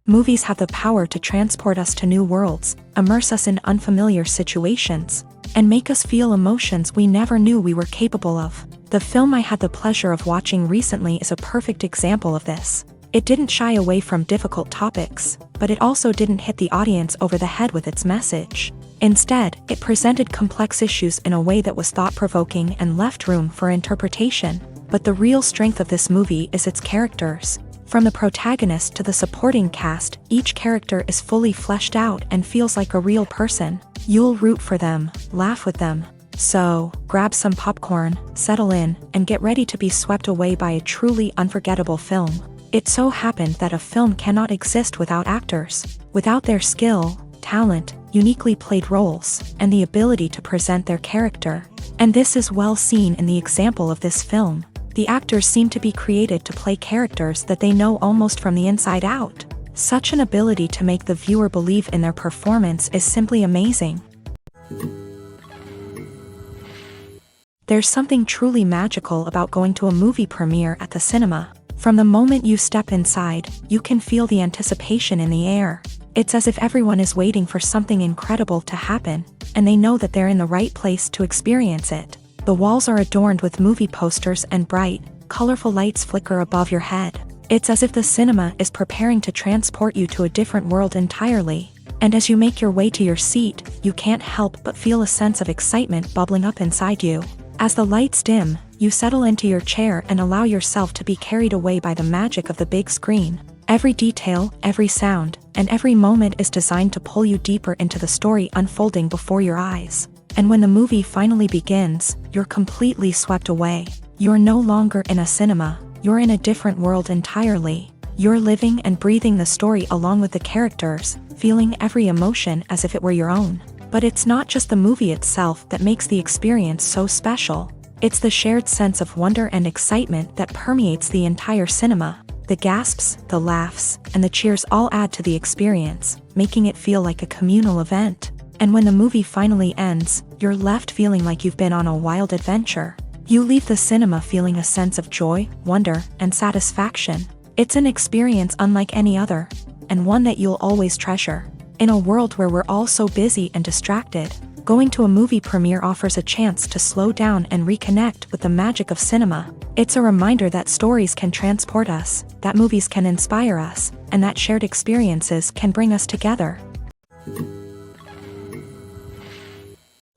Movies have the power to transport us to new worlds, immerse us in unfamiliar situations, and make us feel emotions we never knew we were capable of. The film I had the pleasure of watching recently is a perfect example of this. It didn't shy away from difficult topics, but it also didn't hit the audience over the head with its message. Instead, it presented complex issues in a way that was thought-provoking and left room for interpretation. But the real strength of this movie is its characters. From the protagonist to the supporting cast, each character is fully fleshed out and feels like a real person. You'll root for them, laugh with them. So, grab some popcorn, settle in, and get ready to be swept away by a truly unforgettable film. It so happened that a film cannot exist without actors, without their skill, talent, uniquely played roles, and the ability to present their character. And this is well seen in the example of this film. The actors seem to be created to play characters that they know almost from the inside out. Such an ability to make the viewer believe in their performance is simply amazing. There's something truly magical about going to a movie premiere at the cinema. From the moment you step inside, you can feel the anticipation in the air. It's as if everyone is waiting for something incredible to happen, and they know that they're in the right place to experience it. The walls are adorned with movie posters and bright, colorful lights flicker above your head. It's as if the cinema is preparing to transport you to a different world entirely. And as you make your way to your seat, you can't help but feel a sense of excitement bubbling up inside you. As the lights dim, you settle into your chair and allow yourself to be carried away by the magic of the big screen. Every detail, every sound, and every moment is designed to pull you deeper into the story unfolding before your eyes. And when the movie finally begins, you're completely swept away. You're no longer in a cinema, you're in a different world entirely. You're living and breathing the story along with the characters, feeling every emotion as if it were your own. But it's not just the movie itself that makes the experience so special. It's the shared sense of wonder and excitement that permeates the entire cinema. The gasps, the laughs, and the cheers all add to the experience, making it feel like a communal event. And when the movie finally ends, you're left feeling like you've been on a wild adventure. You leave the cinema feeling a sense of joy, wonder, and satisfaction. It's an experience unlike any other, and one that you'll always treasure. In a world where we're all so busy and distracted, going to a movie premiere offers a chance to slow down and reconnect with the magic of cinema. It's a reminder that stories can transport us, that movies can inspire us, and that shared experiences can bring us together.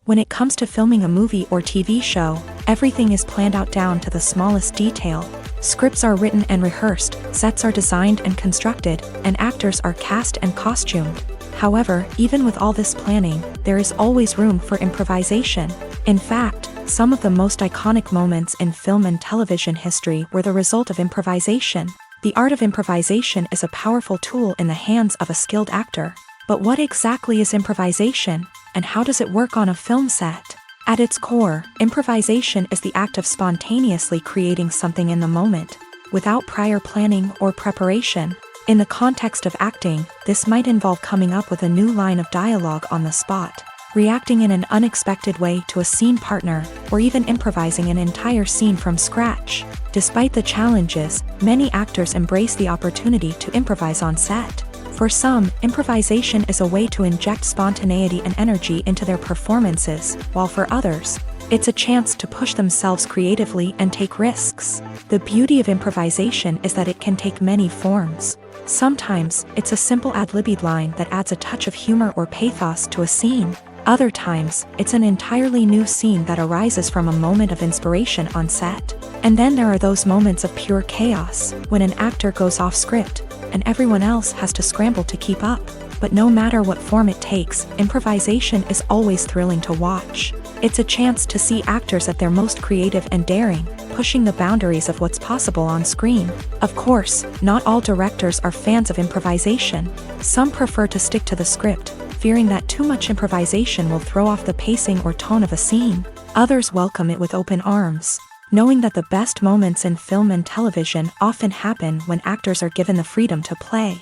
When it comes to filming a movie or TV show, everything is planned out down to the smallest detail. Scripts are written and rehearsed, sets are designed and constructed, and actors are cast and costumed. However, even with all this planning, there is always room for improvisation. In fact, some of the most iconic moments in film and television history were the result of improvisation. The art of improvisation is a powerful tool in the hands of a skilled actor. But what exactly is improvisation, and how does it work on a film set? At its core, improvisation is the act of spontaneously creating something in the moment, without prior planning or preparation. In the context of acting, this might involve coming up with a new line of dialogue on the spot, reacting in an unexpected way to a scene partner, or even improvising an entire scene from scratch. Despite the challenges, many actors embrace the opportunity to improvise on set. For some, improvisation is a way to inject spontaneity and energy into their performances, while for others, it's a chance to push themselves creatively and take risks. The beauty of improvisation is that it can take many forms. Sometimes, it's a simple ad-libbed line that adds a touch of humor or pathos to a scene. Other times, it's an entirely new scene that arises from a moment of inspiration on set. And then there are those moments of pure chaos, when an actor goes off script, and everyone else has to scramble to keep up. But no matter what form it takes, improvisation is always thrilling to watch. It's a chance to see actors at their most creative and daring, pushing the boundaries of what's possible on screen. Of course, not all directors are fans of improvisation. Some prefer to stick to the script, fearing that too much improvisation will throw off the pacing or tone of a scene. Others welcome it with open arms, knowing that the best moments in film and television often happen when actors are given the freedom to play.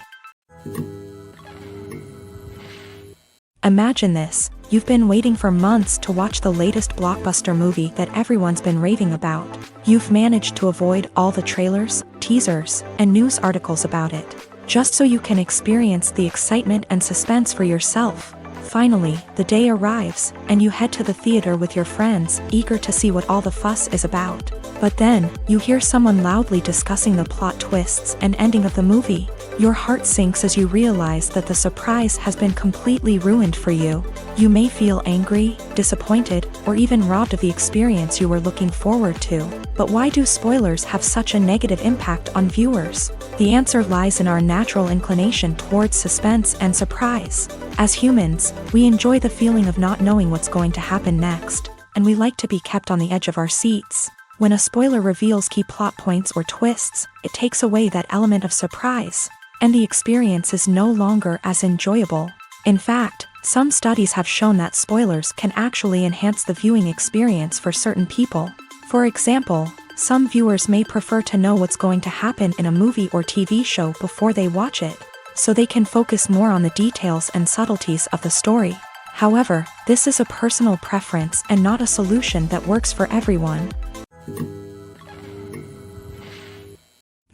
Imagine this: you've been waiting for months to watch the latest blockbuster movie that everyone's been raving about. You've managed to avoid all the trailers, teasers, and news articles about it. just so you can experience the excitement and suspense for yourself. Finally, the day arrives, and you head to the theater with your friends, eager to see what all the fuss is about. But then, you hear someone loudly discussing the plot twists and ending of the movie. Your heart sinks as you realize that the surprise has been completely ruined for you. You may feel angry, disappointed, or even robbed of the experience you were looking forward to. But why do spoilers have such a negative impact on viewers? The answer lies in our natural inclination towards suspense and surprise. As humans, we enjoy the feeling of not knowing what's going to happen next, and we like to be kept on the edge of our seats. When a spoiler reveals key plot points or twists, it takes away that element of surprise, and the experience is no longer as enjoyable. In fact, some studies have shown that spoilers can actually enhance the viewing experience for certain people. For example, some viewers may prefer to know what's going to happen in a movie or TV show before they watch it, so they can focus more on the details and subtleties of the story. However, this is a personal preference and not a solution that works for everyone.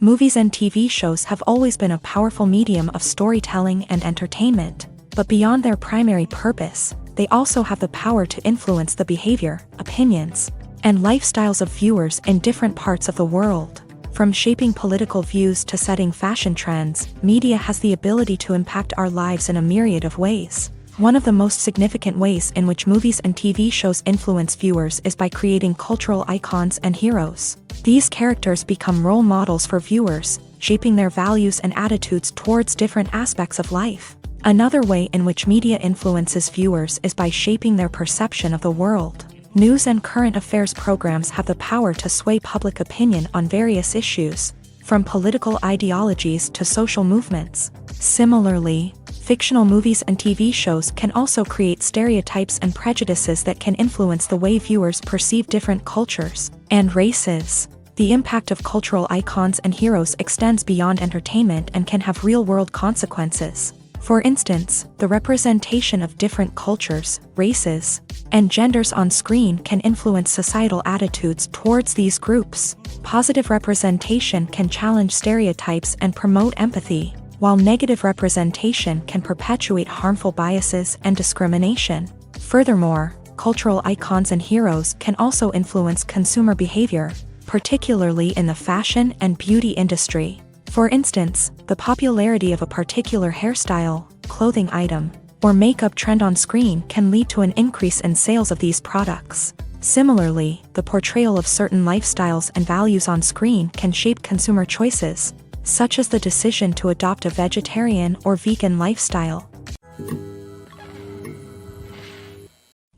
Movies and TV shows have always been a powerful medium of storytelling and entertainment, but beyond their primary purpose, they also have the power to influence the behavior, opinions, and lifestyles of viewers in different parts of the world. From shaping political views to setting fashion trends, media has the ability to impact our lives in a myriad of ways. One of the most significant ways in which movies and TV shows influence viewers is by creating cultural icons and heroes. These characters become role models for viewers, shaping their values and attitudes towards different aspects of life. Another way in which media influences viewers is by shaping their perception of the world. News and current affairs programs have the power to sway public opinion on various issues, from political ideologies to social movements. Similarly, fictional movies and TV shows can also create stereotypes and prejudices that can influence the way viewers perceive different cultures and races. The impact of cultural icons and heroes extends beyond entertainment and can have real-world consequences. For instance, the representation of different cultures, races, and genders on screen can influence societal attitudes towards these groups. Positive representation can challenge stereotypes and promote empathy, while negative representation can perpetuate harmful biases and discrimination. Furthermore, cultural icons and heroes can also influence consumer behavior, particularly in the fashion and beauty industry. For instance, the popularity of a particular hairstyle, clothing item, or makeup trend on screen can lead to an increase in sales of these products. Similarly, the portrayal of certain lifestyles and values on screen can shape consumer choices, such as the decision to adopt a vegetarian or vegan lifestyle.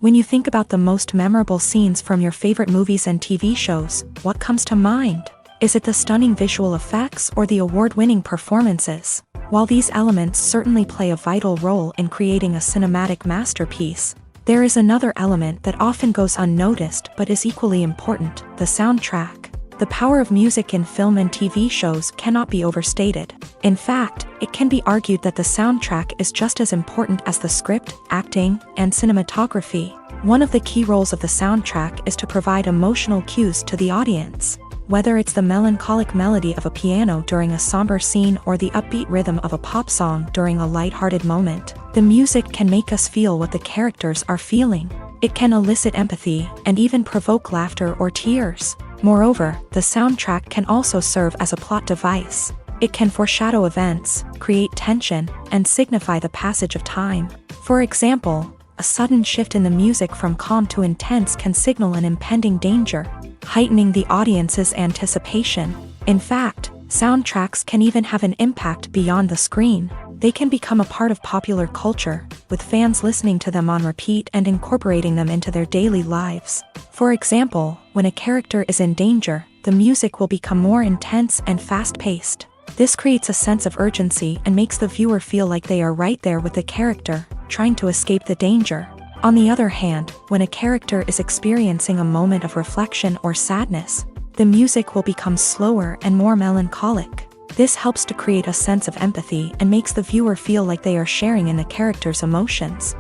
When you think about the most memorable scenes from your favorite movies and TV shows, what comes to mind? Is it the stunning visual effects or the award-winning performances? While these elements certainly play a vital role in creating a cinematic masterpiece, there is another element that often goes unnoticed but is equally important: the soundtrack. The power of music in film and TV shows cannot be overstated. In fact, it can be argued that the soundtrack is just as important as the script, acting, and cinematography. One of the key roles of the soundtrack is to provide emotional cues to the audience. Whether it's the melancholic melody of a piano during a somber scene or the upbeat rhythm of a pop song during a lighthearted moment, the music can make us feel what the characters are feeling. It can elicit empathy and even provoke laughter or tears. Moreover, the soundtrack can also serve as a plot device. It can foreshadow events, create tension, and signify the passage of time. For example, a sudden shift in the music from calm to intense can signal an impending danger, heightening the audience's anticipation. In fact, soundtracks can even have an impact beyond the screen. They can become a part of popular culture, with fans listening to them on repeat and incorporating them into their daily lives. For example, when a character is in danger, the music will become more intense and fast-paced. This creates a sense of urgency and makes the viewer feel like they are right there with the character, trying to escape the danger. On the other hand, when a character is experiencing a moment of reflection or sadness, the music will become slower and more melancholic. This helps to create a sense of empathy and makes the viewer feel like they are sharing in the character's emotions.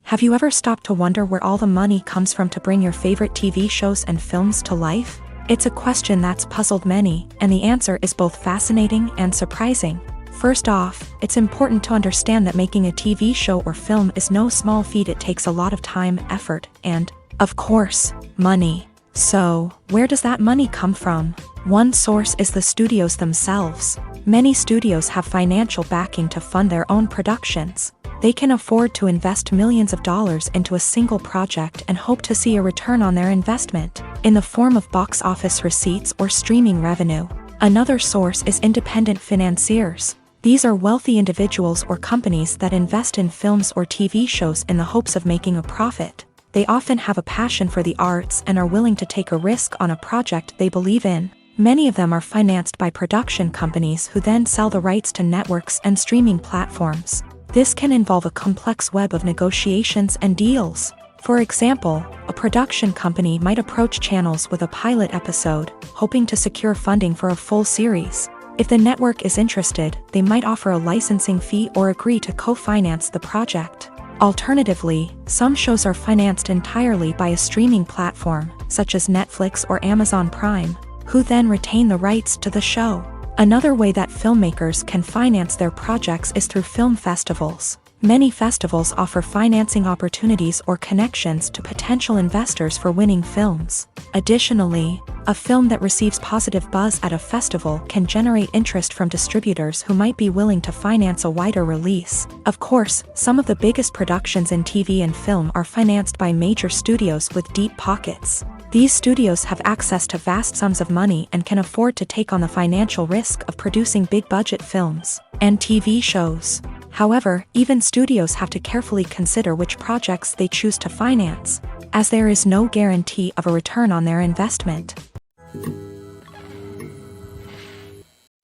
Have you ever stopped to wonder where all the money comes from to bring your favorite TV shows and films to life? It's a question that's puzzled many, and the answer is both fascinating and surprising. First off, it's important to understand that making a TV show or film is no small feat. It takes a lot of time, effort, and, of course, money. So, where does that money come from? One source is the studios themselves. Many studios have financial backing to fund their own productions. They can afford to invest millions of dollars into a single project and hope to see a return on their investment, in the form of box office receipts or streaming revenue. Another source is independent financiers. These are wealthy individuals or companies that invest in films or TV shows in the hopes of making a profit. They often have a passion for the arts and are willing to take a risk on a project they believe in. Many of them are financed by production companies who then sell the rights to networks and streaming platforms. This can involve a complex web of negotiations and deals. For example, a production company might approach channels with a pilot episode, hoping to secure funding for a full series. If the network is interested, they might offer a licensing fee or agree to co-finance the project. Alternatively, some shows are financed entirely by a streaming platform, such as Netflix or Amazon Prime, who then retain the rights to the show. Another way that filmmakers can finance their projects is through film festivals. Many festivals offer financing opportunities or connections to potential investors for winning films. Additionally, a film that receives positive buzz at a festival can generate interest from distributors who might be willing to finance a wider release. Of course, some of the biggest productions in TV and film are financed by major studios with deep pockets. These studios have access to vast sums of money and can afford to take on the financial risk of producing big-budget films and TV shows. However, even studios have to carefully consider which projects they choose to finance, as there is no guarantee of a return on their investment.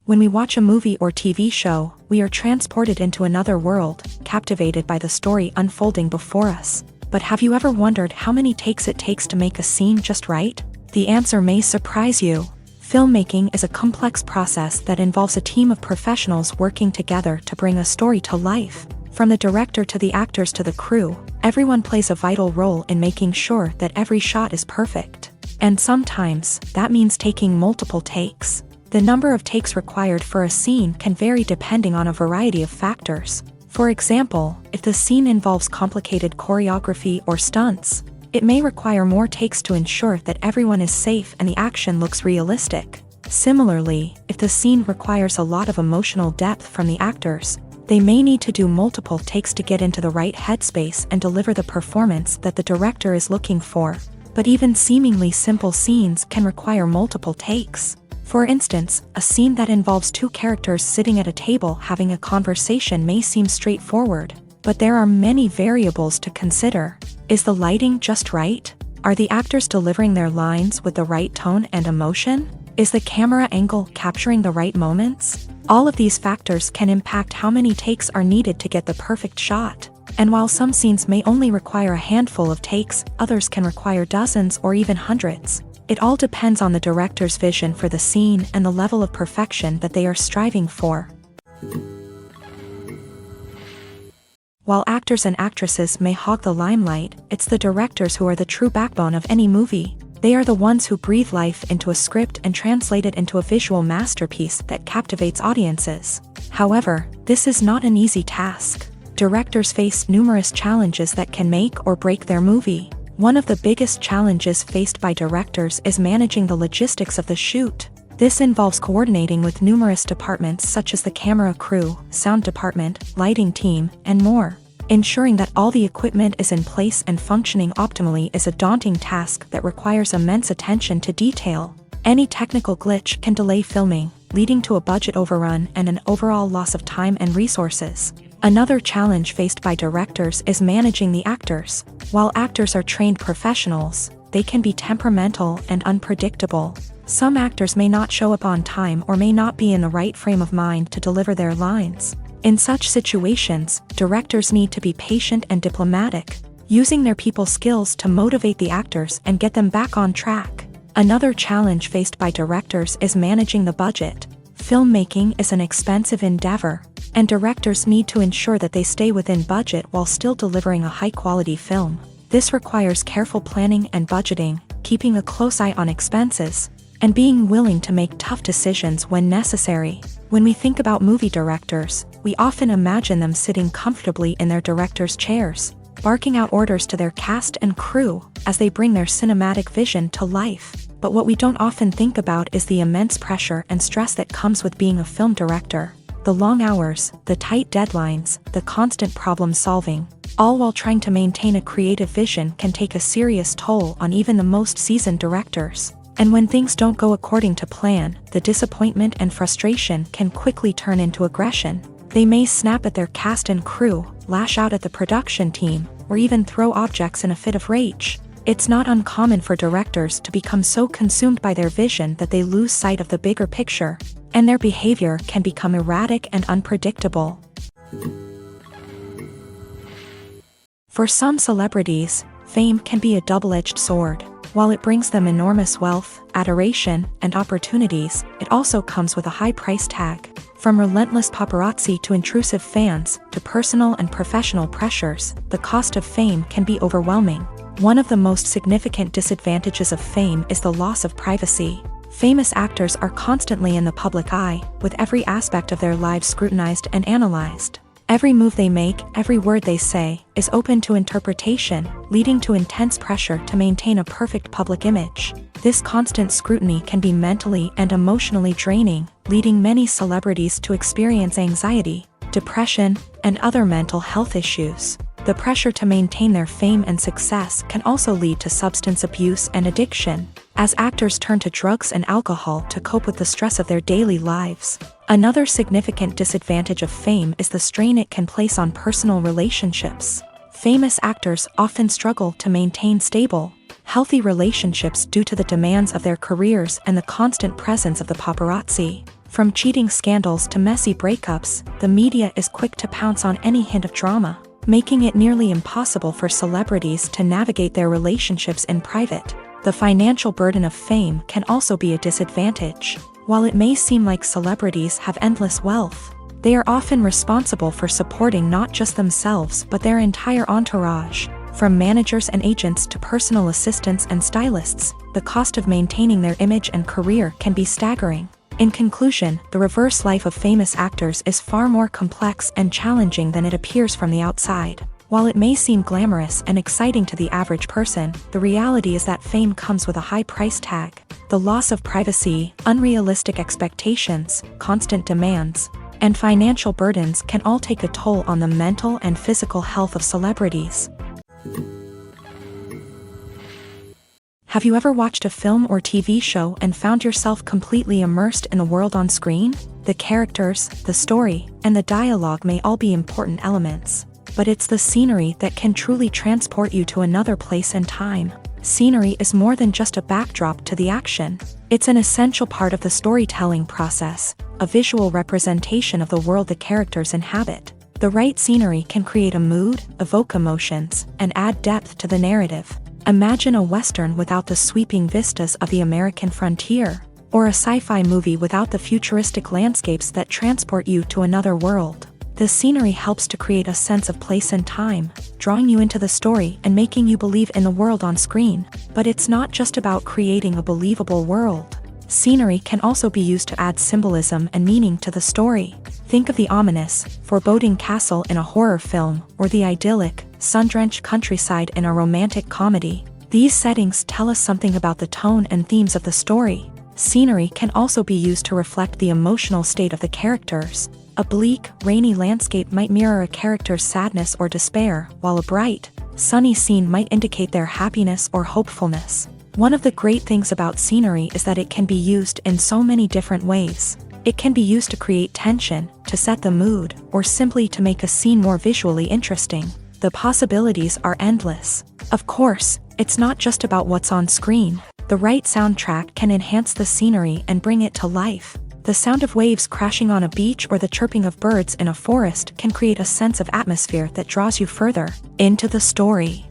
When we watch a movie or TV show, we are transported into another world, captivated by the story unfolding before us. But have you ever wondered how many takes it takes to make a scene just right? The answer may surprise you. Filmmaking is a complex process that involves a team of professionals working together to bring a story to life. From the director to the actors to the crew, everyone plays a vital role in making sure that every shot is perfect. And sometimes, that means taking multiple takes. The number of takes required for a scene can vary depending on a variety of factors. For example, if the scene involves complicated choreography or stunts, it may require more takes to ensure that everyone is safe and the action looks realistic. Similarly, if the scene requires a lot of emotional depth from the actors, they may need to do multiple takes to get into the right headspace and deliver the performance that the director is looking for. But even seemingly simple scenes can require multiple takes. For instance, a scene that involves two characters sitting at a table having a conversation may seem straightforward, but there are many variables to consider. Is the lighting just right? Are the actors delivering their lines with the right tone and emotion? Is the camera angle capturing the right moments? All of these factors can impact how many takes are needed to get the perfect shot. And while some scenes may only require a handful of takes, others can require dozens or even hundreds. It all depends on the director's vision for the scene and the level of perfection that they are striving for. While actors and actresses may hog the limelight, it's the directors who are the true backbone of any movie. They are the ones who breathe life into a script and translate it into a visual masterpiece that captivates audiences. However, this is not an easy task. Directors face numerous challenges that can make or break their movie. One of the biggest challenges faced by directors is managing the logistics of the shoot. This involves coordinating with numerous departments such as the camera crew, sound department, lighting team, and more. Ensuring that all the equipment is in place and functioning optimally is a daunting task that requires immense attention to detail. Any technical glitch can delay filming, leading to a budget overrun and an overall loss of time and resources. Another challenge faced by directors is managing the actors. While actors are trained professionals, they can be temperamental and unpredictable. Some actors may not show up on time or may not be in the right frame of mind to deliver their lines. In such situations, directors need to be patient and diplomatic, using their people skills to motivate the actors and get them back on track. Another challenge faced by directors is managing the budget. Filmmaking is an expensive endeavor, and directors need to ensure that they stay within budget while still delivering a high-quality film. This requires careful planning and budgeting, keeping a close eye on expenses, and being willing to make tough decisions when necessary. When we think about movie directors, we often imagine them sitting comfortably in their director's chairs, barking out orders to their cast and crew as they bring their cinematic vision to life. But what we don't often think about is the immense pressure and stress that comes with being a film director. The long hours, the tight deadlines, the constant problem solving, all while trying to maintain a creative vision can take a serious toll on even the most seasoned directors. And when things don't go according to plan, the disappointment and frustration can quickly turn into aggression. They may snap at their cast and crew, lash out at the production team, or even throw objects in a fit of rage. It's not uncommon for directors to become so consumed by their vision that they lose sight of the bigger picture, and their behavior can become erratic and unpredictable. For some celebrities, fame can be a double-edged sword. While it brings them enormous wealth, adoration, and opportunities, it also comes with a high price tag. From relentless paparazzi to intrusive fans, to personal and professional pressures, the cost of fame can be overwhelming. One of the most significant disadvantages of fame is the loss of privacy. Famous actors are constantly in the public eye, with every aspect of their lives scrutinized and analyzed. Every move they make, every word they say, is open to interpretation, leading to intense pressure to maintain a perfect public image. This constant scrutiny can be mentally and emotionally draining, leading many celebrities to experience anxiety, depression, and other mental health issues. The pressure to maintain their fame and success can also lead to substance abuse and addiction, as actors turn to drugs and alcohol to cope with the stress of their daily lives. Another significant disadvantage of fame is the strain it can place on personal relationships. Famous actors often struggle to maintain stable, healthy relationships due to the demands of their careers and the constant presence of the paparazzi. From cheating scandals to messy breakups, the media is quick to pounce on any hint of drama, making it nearly impossible for celebrities to navigate their relationships in private. The financial burden of fame can also be a disadvantage. While it may seem like celebrities have endless wealth, they are often responsible for supporting not just themselves but their entire entourage. From managers and agents to personal assistants and stylists, the cost of maintaining their image and career can be staggering. In conclusion, the reverse life of famous actors is far more complex and challenging than it appears from the outside. While it may seem glamorous and exciting to the average person, the reality is that fame comes with a high price tag. The loss of privacy, unrealistic expectations, constant demands, and financial burdens can all take a toll on the mental and physical health of celebrities. Have you ever watched a film or TV show and found yourself completely immersed in the world on screen? The characters, the story, and the dialogue may all be important elements, but it's the scenery that can truly transport you to another place and time. Scenery is more than just a backdrop to the action. It's an essential part of the storytelling process, a visual representation of the world the characters inhabit. The right scenery can create a mood, evoke emotions, and add depth to the narrative. Imagine a Western without the sweeping vistas of the American frontier, or a sci-fi movie without the futuristic landscapes that transport you to another world. The scenery helps to create a sense of place and time, drawing you into the story and making you believe in the world on screen. But it's not just about creating a believable world. Scenery can also be used to add symbolism and meaning to the story. Think of the ominous, foreboding castle in a horror film, or the idyllic, sun-drenched countryside in a romantic comedy. These settings tell us something about the tone and themes of the story. Scenery can also be used to reflect the emotional state of the characters. A bleak, rainy landscape might mirror a character's sadness or despair, while a bright, sunny scene might indicate their happiness or hopefulness. One of the great things about scenery is that it can be used in so many different ways. It can be used to create tension, to set the mood, or simply to make a scene more visually interesting. The possibilities are endless. Of course, it's not just about what's on screen. The right soundtrack can enhance the scenery and bring it to life. The sound of waves crashing on a beach or the chirping of birds in a forest can create a sense of atmosphere that draws you further into the story.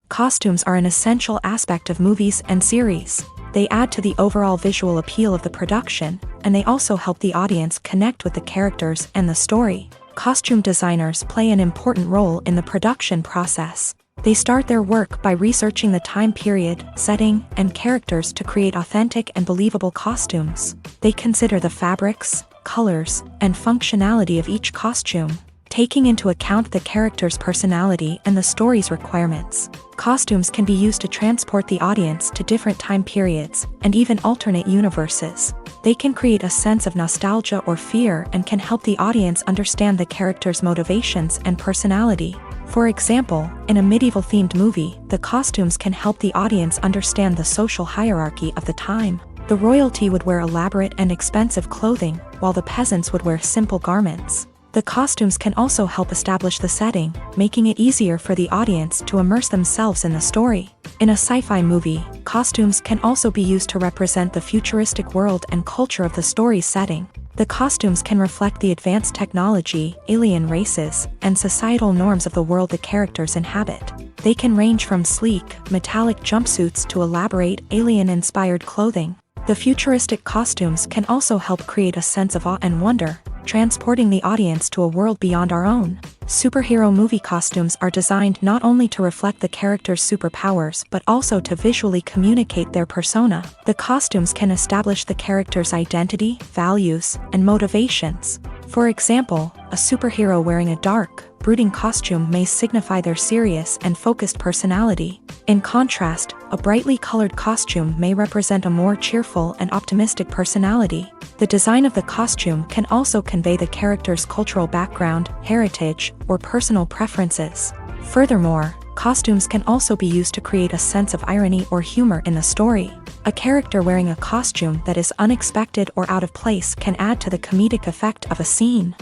Costumes are an essential aspect of movies and series. They add to the overall visual appeal of the production, and they also help the audience connect with the characters and the story. Costume designers play an important role in the production process. They start their work by researching the time period, setting, and characters to create authentic and believable costumes. They consider the fabrics, colors, and functionality of each costume, taking into account the character's personality and the story's requirements. Costumes can be used to transport the audience to different time periods and even alternate universes. They can create a sense of nostalgia or fear and can help the audience understand the character's motivations and personality. For example, in a medieval-themed movie, the costumes can help the audience understand the social hierarchy of the time. The royalty would wear elaborate and expensive clothing, while the peasants would wear simple garments. The costumes can also help establish the setting, making it easier for the audience to immerse themselves in the story. In a sci-fi movie, costumes can also be used to represent the futuristic world and culture of the story's setting. The costumes can reflect the advanced technology, alien races, and societal norms of the world the characters inhabit. They can range from sleek, metallic jumpsuits to elaborate, alien-inspired clothing. The futuristic costumes can also help create a sense of awe and wonder, transporting the audience to a world beyond our own. Superhero movie costumes are designed not only to reflect the character's superpowers but also to visually communicate their persona. The costumes can establish the character's identity, values, and motivations. For example, a superhero wearing a dark, brooding costume may signify their serious and focused personality. In contrast, a brightly colored costume may represent a more cheerful and optimistic personality. The design of the costume can also convey the character's cultural background, heritage, or personal preferences. Furthermore, costumes can also be used to create a sense of irony or humor in the story. A character wearing a costume that is unexpected or out of place can add to the comedic effect of a scene.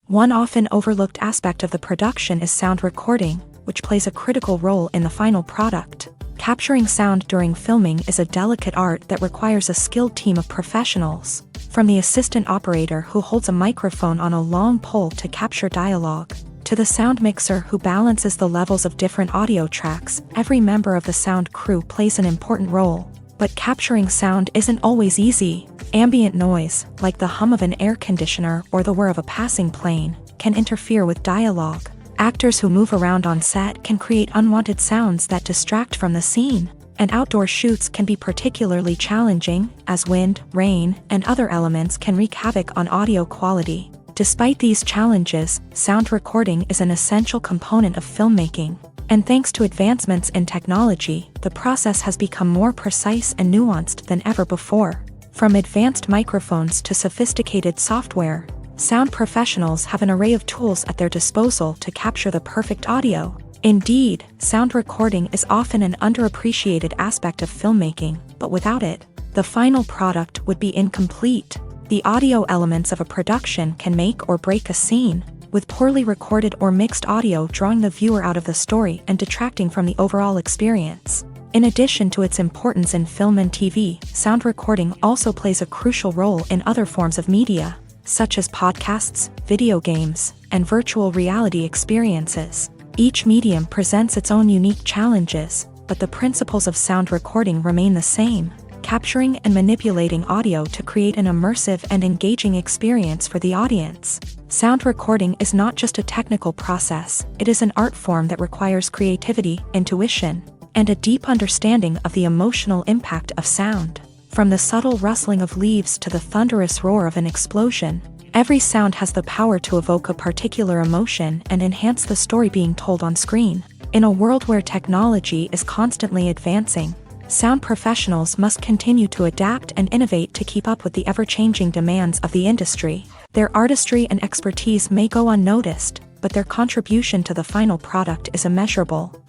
One often overlooked aspect of the production is sound recording, which plays a critical role in the final product. Capturing sound during filming is a delicate art that requires a skilled team of professionals. From the assistant operator who holds a microphone on a long pole to capture dialogue, to the sound mixer who balances the levels of different audio tracks, every member of the sound crew plays an important role. But capturing sound isn't always easy. Ambient noise, like the hum of an air conditioner or the whir of a passing plane, can interfere with dialogue. Actors who move around on set can create unwanted sounds that distract from the scene. And outdoor shoots can be particularly challenging, as wind, rain, and other elements can wreak havoc on audio quality. Despite these challenges, sound recording is an essential component of filmmaking. And thanks to advancements in technology, the process has become more precise and nuanced than ever before. From advanced microphones to sophisticated software, sound professionals have an array of tools at their disposal to capture the perfect audio. Indeed, sound recording is often an underappreciated aspect of filmmaking, but without it, the final product would be incomplete. The audio elements of a production can make or break a scene, with poorly recorded or mixed audio drawing the viewer out of the story and detracting from the overall experience. In addition to its importance in film and TV, sound recording also plays a crucial role in other forms of media, such as podcasts, video games, and virtual reality experiences. Each medium presents its own unique challenges, but the principles of sound recording remain the same, capturing and manipulating audio to create an immersive and engaging experience for the audience. Sound recording is not just a technical process, it is an art form that requires creativity, intuition, and a deep understanding of the emotional impact of sound. From the subtle rustling of leaves to the thunderous roar of an explosion, every sound has the power to evoke a particular emotion and enhance the story being told on screen. In a world where technology is constantly advancing, sound professionals must continue to adapt and innovate to keep up with the ever-changing demands of the industry. Their artistry and expertise may go unnoticed, but their contribution to the final product is immeasurable.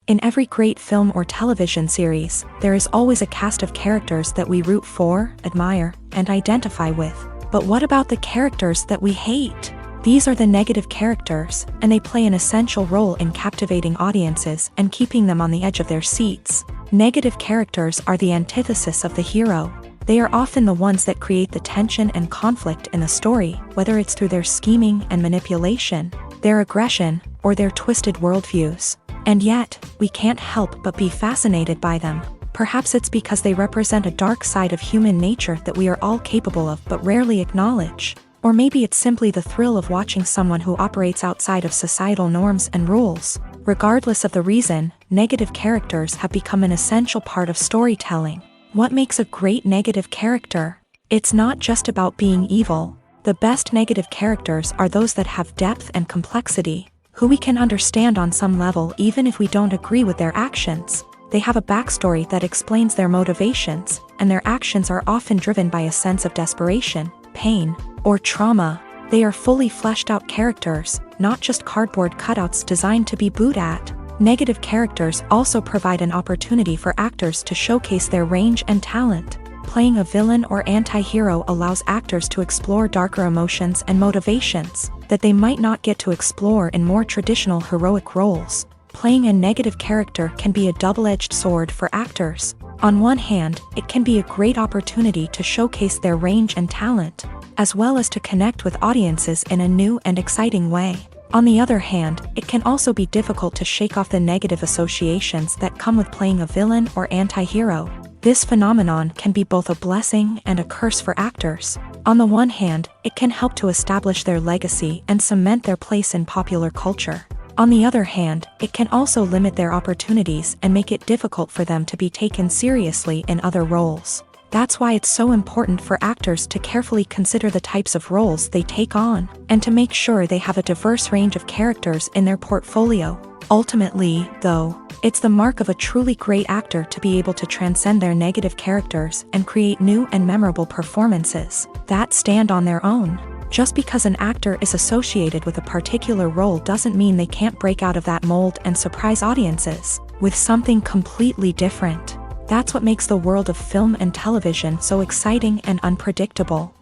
In every great film or television series, there is always a cast of characters that we root for, admire, and identify with. But what about the characters that we hate? These are the negative characters, and they play an essential role in captivating audiences and keeping them on the edge of their seats. Negative characters are the antithesis of the hero. They are often the ones that create the tension and conflict in the story, whether it's through their scheming and manipulation, their aggression, or their twisted worldviews. And yet, we can't help but be fascinated by them. Perhaps it's because they represent a dark side of human nature that we are all capable of but rarely acknowledge. Or maybe it's simply the thrill of watching someone who operates outside of societal norms and rules. Regardless of the reason, negative characters have become an essential part of storytelling. What makes a great negative character? It's not just about being evil. The best negative characters are those that have depth and complexity, who we can understand on some level even if we don't agree with their actions. They have a backstory that explains their motivations, and their actions are often driven by a sense of desperation, pain, or trauma. They are fully fleshed out characters, not just cardboard cutouts designed to be booed at. Negative characters also provide an opportunity for actors to showcase their range and talent. Playing a villain or anti-hero allows actors to explore darker emotions and motivations that they might not get to explore in more traditional heroic roles. Playing a negative character can be a double-edged sword for actors. On one hand, it can be a great opportunity to showcase their range and talent, as well as to connect with audiences in a new and exciting way. On the other hand, it can also be difficult to shake off the negative associations that come with playing a villain or anti-hero. This phenomenon can be both a blessing and a curse for actors. On the one hand, it can help to establish their legacy and cement their place in popular culture. On the other hand, it can also limit their opportunities and make it difficult for them to be taken seriously in other roles. That's why it's so important for actors to carefully consider the types of roles they take on, and to make sure they have a diverse range of characters in their portfolio. Ultimately, though, it's the mark of a truly great actor to be able to transcend their negative characters and create new and memorable performances that stand on their own. Just because an actor is associated with a particular role doesn't mean they can't break out of that mold and surprise audiences with something completely different. That's what makes the world of film and television so exciting and unpredictable.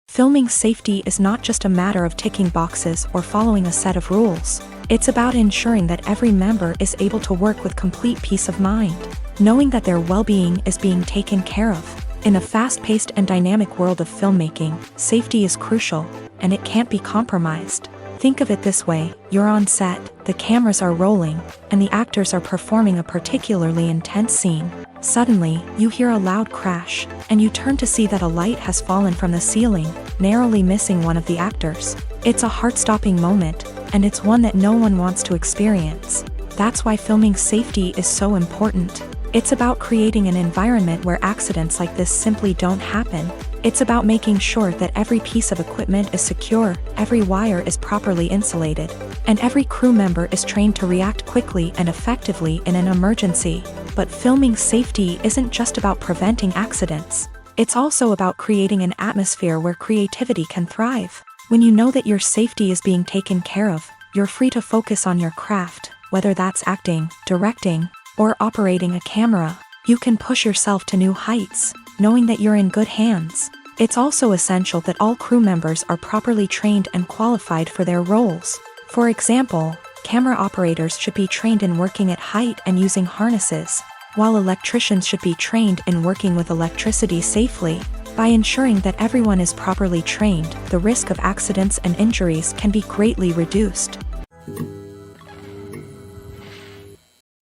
Filming safety is not just a matter of ticking boxes or following a set of rules. It's about ensuring that every member is able to work with complete peace of mind, knowing that their well-being is being taken care of. In a fast-paced and dynamic world of filmmaking, safety is crucial, and it can't be compromised. Think of it this way: you're on set, the cameras are rolling, and the actors are performing a particularly intense scene. Suddenly, you hear a loud crash, and you turn to see that a light has fallen from the ceiling, narrowly missing one of the actors. It's a heart-stopping moment, and it's one that no one wants to experience. That's why filming safety is so important. It's about creating an environment where accidents like this simply don't happen. It's about making sure that every piece of equipment is secure, every wire is properly insulated, and every crew member is trained to react quickly and effectively in an emergency. But filming safety isn't just about preventing accidents. It's also about creating an atmosphere where creativity can thrive. When you know that your safety is being taken care of, you're free to focus on your craft, whether that's acting, directing, or operating a camera. You can push yourself to new heights, knowing that you're in good hands. It's also essential that all crew members are properly trained and qualified for their roles. For example, camera operators should be trained in working at height and using harnesses, while electricians should be trained in working with electricity safely. By ensuring that everyone is properly trained, the risk of accidents and injuries can be greatly reduced.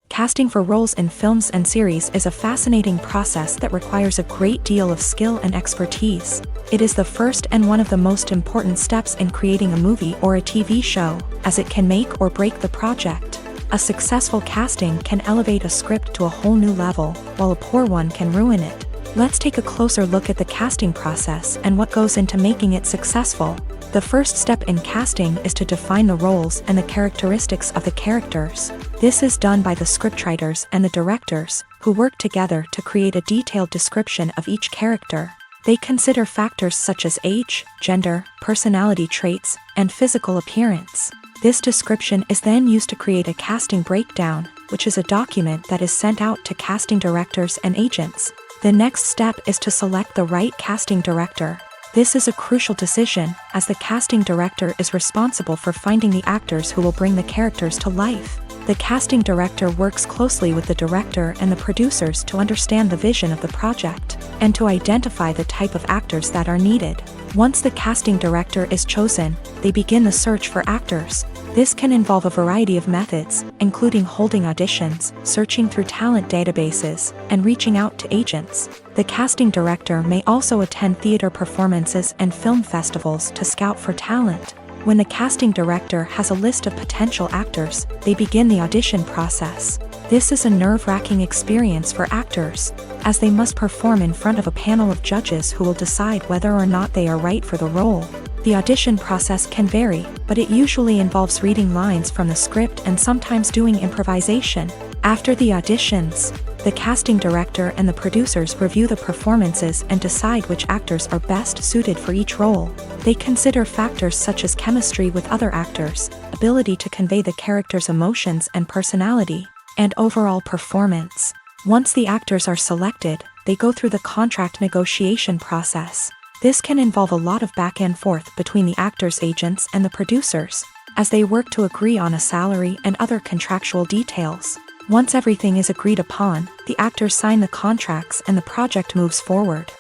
Casting for roles in films and series is a fascinating process that requires a great deal of skill and expertise. It is the first and one of the most important steps in creating a movie or a TV show, as it can make or break the project. A successful casting can elevate a script to a whole new level, while a poor one can ruin it. Let's take a closer look at the casting process and what goes into making it successful. The first step in casting is to define the roles and the characteristics of the characters. This is done by the scriptwriters and the directors, who work together to create a detailed description of each character. They consider factors such as age, gender, personality traits, and physical appearance. This description is then used to create a casting breakdown, which is a document that is sent out to casting directors and agents. The next step is to select the right casting director. This is a crucial decision, as the casting director is responsible for finding the actors who will bring the characters to life. The casting director works closely with the director and the producers to understand the vision of the project, and to identify the type of actors that are needed. Once the casting director is chosen, they begin the search for actors. This can involve a variety of methods, including holding auditions, searching through talent databases, and reaching out to agents. The casting director may also attend theater performances and film festivals to scout for talent. When the casting director has a list of potential actors, they begin the audition process. This is a nerve-wracking experience for actors, as they must perform in front of a panel of judges who will decide whether or not they are right for the role. The audition process can vary, but it usually involves reading lines from the script and sometimes doing improvisation. After the auditions, the casting director and the producers review the performances and decide which actors are best suited for each role. They consider factors such as chemistry with other actors, ability to convey the character's emotions and personality, and overall performance. Once the actors are selected, they go through the contract negotiation process. This can involve a lot of back and forth between the actors' agents and the producers, as they work to agree on a salary and other contractual details. Once everything is agreed upon, the actors sign the contracts and the project moves forward.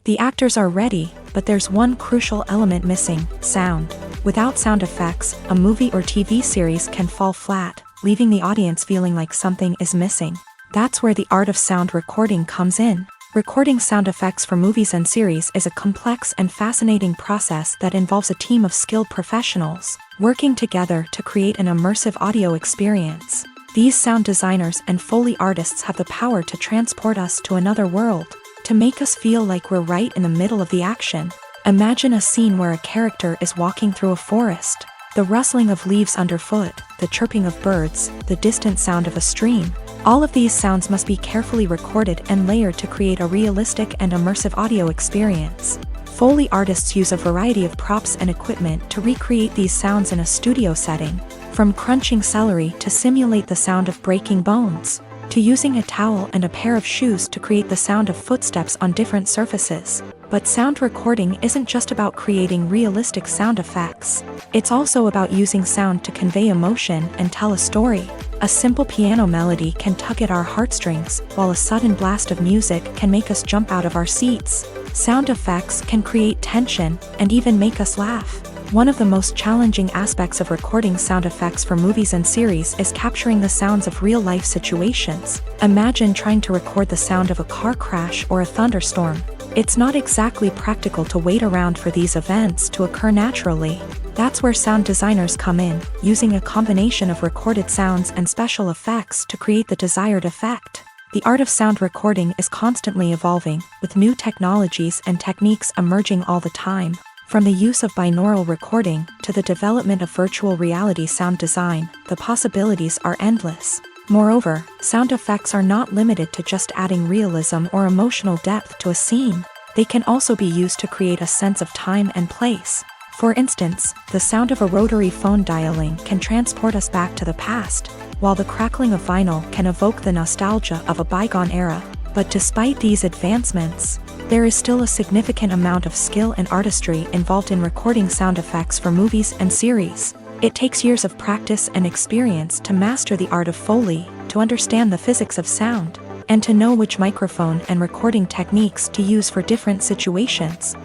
The actors are ready, but there's one crucial element missing: sound. Without sound effects, a movie or TV series can fall flat, leaving the audience feeling like something is missing. That's where the art of sound recording comes in. Recording sound effects for movies and series is a complex and fascinating process that involves a team of skilled professionals working together to create an immersive audio experience. These sound designers and Foley artists have the power to transport us to another world, to make us feel like we're right in the middle of the action. Imagine a scene where a character is walking through a forest. The rustling of leaves underfoot, the chirping of birds, the distant sound of a stream. All of these sounds must be carefully recorded and layered to create a realistic and immersive audio experience. Foley artists use a variety of props and equipment to recreate these sounds in a studio setting, from crunching celery to simulate the sound of breaking bones, to using a towel and a pair of shoes to create the sound of footsteps on different surfaces. But sound recording isn't just about creating realistic sound effects. It's also about using sound to convey emotion and tell a story. A simple piano melody can tug at our heartstrings, while a sudden blast of music can make us jump out of our seats. Sound effects can create tension and even make us laugh. One of the most challenging aspects of recording sound effects for movies and series is capturing the sounds of real-life situations. Imagine trying to record the sound of a car crash or a thunderstorm. It's not exactly practical to wait around for these events to occur naturally. That's where sound designers come in, using a combination of recorded sounds and special effects to create the desired effect. The art of sound recording is constantly evolving, with new technologies and techniques emerging all the time. From the use of binaural recording to the development of virtual reality sound design, the possibilities are endless. Moreover, sound effects are not limited to just adding realism or emotional depth to a scene. They can also be used to create a sense of time and place. For instance, the sound of a rotary phone dialing can transport us back to the past, while the crackling of vinyl can evoke the nostalgia of a bygone era. But despite these advancements, there is still a significant amount of skill and artistry involved in recording sound effects for movies and series. It takes years of practice and experience to master the art of Foley, to understand the physics of sound, and to know which microphone and recording techniques to use for different situations.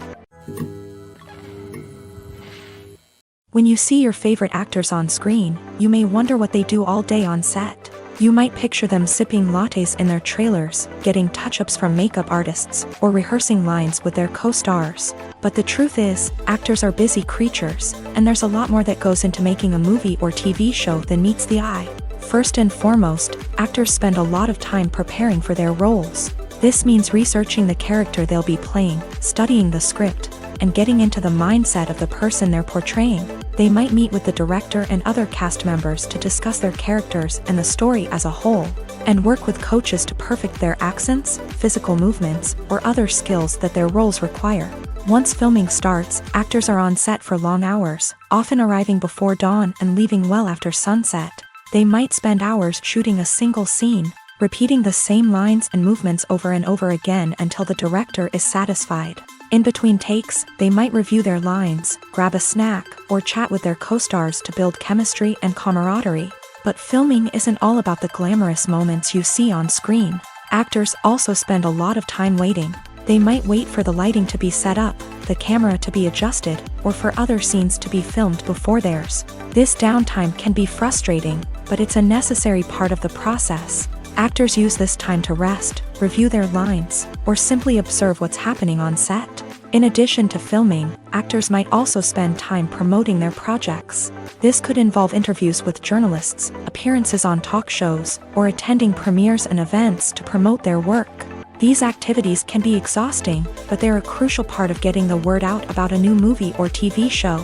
When you see your favorite actors on screen, you may wonder what they do all day on set. You might picture them sipping lattes in their trailers, getting touch-ups from makeup artists, or rehearsing lines with their co-stars. But the truth is, actors are busy creatures, and there's a lot more that goes into making a movie or TV show than meets the eye. First and foremost, actors spend a lot of time preparing for their roles. This means researching the character they'll be playing, studying the script, and getting into the mindset of the person they're portraying. They might meet with the director and other cast members to discuss their characters and the story as a whole, and work with coaches to perfect their accents, physical movements, or other skills that their roles require. Once filming starts, actors are on set for long hours, often arriving before dawn and leaving well after sunset. They might spend hours shooting a single scene, repeating the same lines and movements over and over again until the director is satisfied. In between takes, they might review their lines, grab a snack, or chat with their co-stars to build chemistry and camaraderie. But filming isn't all about the glamorous moments you see on screen. Actors also spend a lot of time waiting. They might wait for the lighting to be set up, the camera to be adjusted, or for other scenes to be filmed before theirs. This downtime can be frustrating, but it's a necessary part of the process. Actors use this time to rest, review their lines, or simply observe what's happening on set. In addition to filming, actors might also spend time promoting their projects. This could involve interviews with journalists, appearances on talk shows, or attending premieres and events to promote their work. These activities can be exhausting, but they're a crucial part of getting the word out about a new movie or TV show.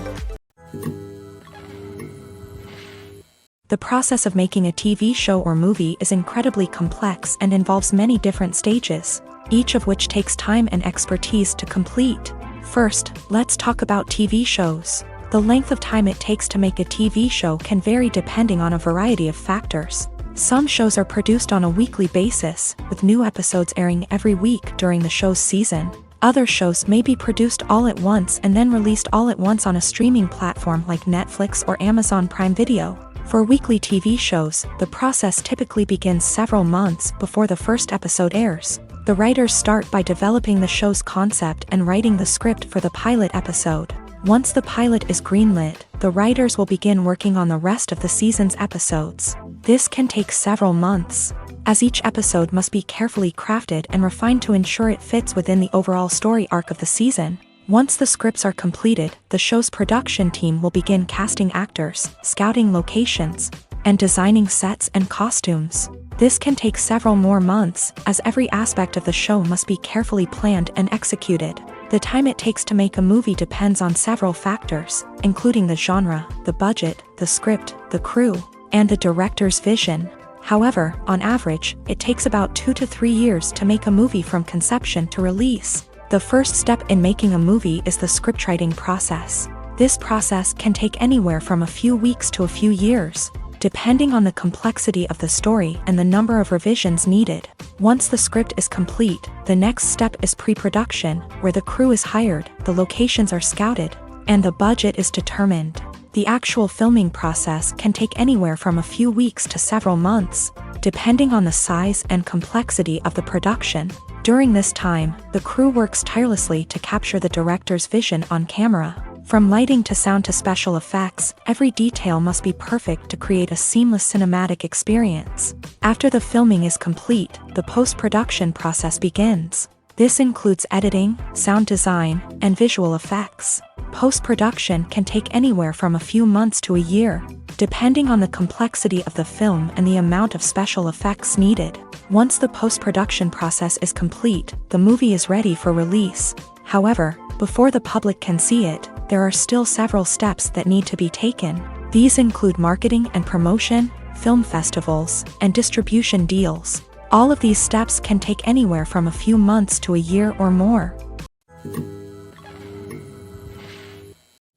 The process of making a TV show or movie is incredibly complex and involves many different stages, each of which takes time and expertise to complete. First, let's talk about TV shows. The length of time it takes to make a TV show can vary depending on a variety of factors. Some shows are produced on a weekly basis, with new episodes airing every week during the show's season. Other shows may be produced all at once and then released all at once on a streaming platform like Netflix or Amazon Prime Video. For weekly TV shows, the process typically begins several months before the first episode airs. The writers start by developing the show's concept and writing the script for the pilot episode. Once the pilot is greenlit, the writers will begin working on the rest of the season's episodes. This can take several months, as each episode must be carefully crafted and refined to ensure it fits within the overall story arc of the season. Once the scripts are completed, the show's production team will begin casting actors, scouting locations, and designing sets and costumes. This can take several more months, as every aspect of the show must be carefully planned and executed. The time it takes to make a movie depends on several factors, including the genre, the budget, the script, the crew, and the director's vision. However, on average, it takes about 2 to 3 years to make a movie from conception to release. The first step in making a movie is the scriptwriting process. This process can take anywhere from a few weeks to a few years, depending on the complexity of the story and the number of revisions needed. Once the script is complete, the next step is pre-production, where the crew is hired, the locations are scouted, and the budget is determined. The actual filming process can take anywhere from a few weeks to several months, depending on the size and complexity of the production. During this time, the crew works tirelessly to capture the director's vision on camera. From lighting to sound to special effects, every detail must be perfect to create a seamless cinematic experience. After the filming is complete, the post-production process begins. This includes editing, sound design, and visual effects. Post-production can take anywhere from a few months to a year, depending on the complexity of the film and the amount of special effects needed. Once the post-production process is complete, the movie is ready for release. However, before the public can see it, there are still several steps that need to be taken. These include marketing and promotion, film festivals, and distribution deals. All of these steps can take anywhere from a few months to a year or more.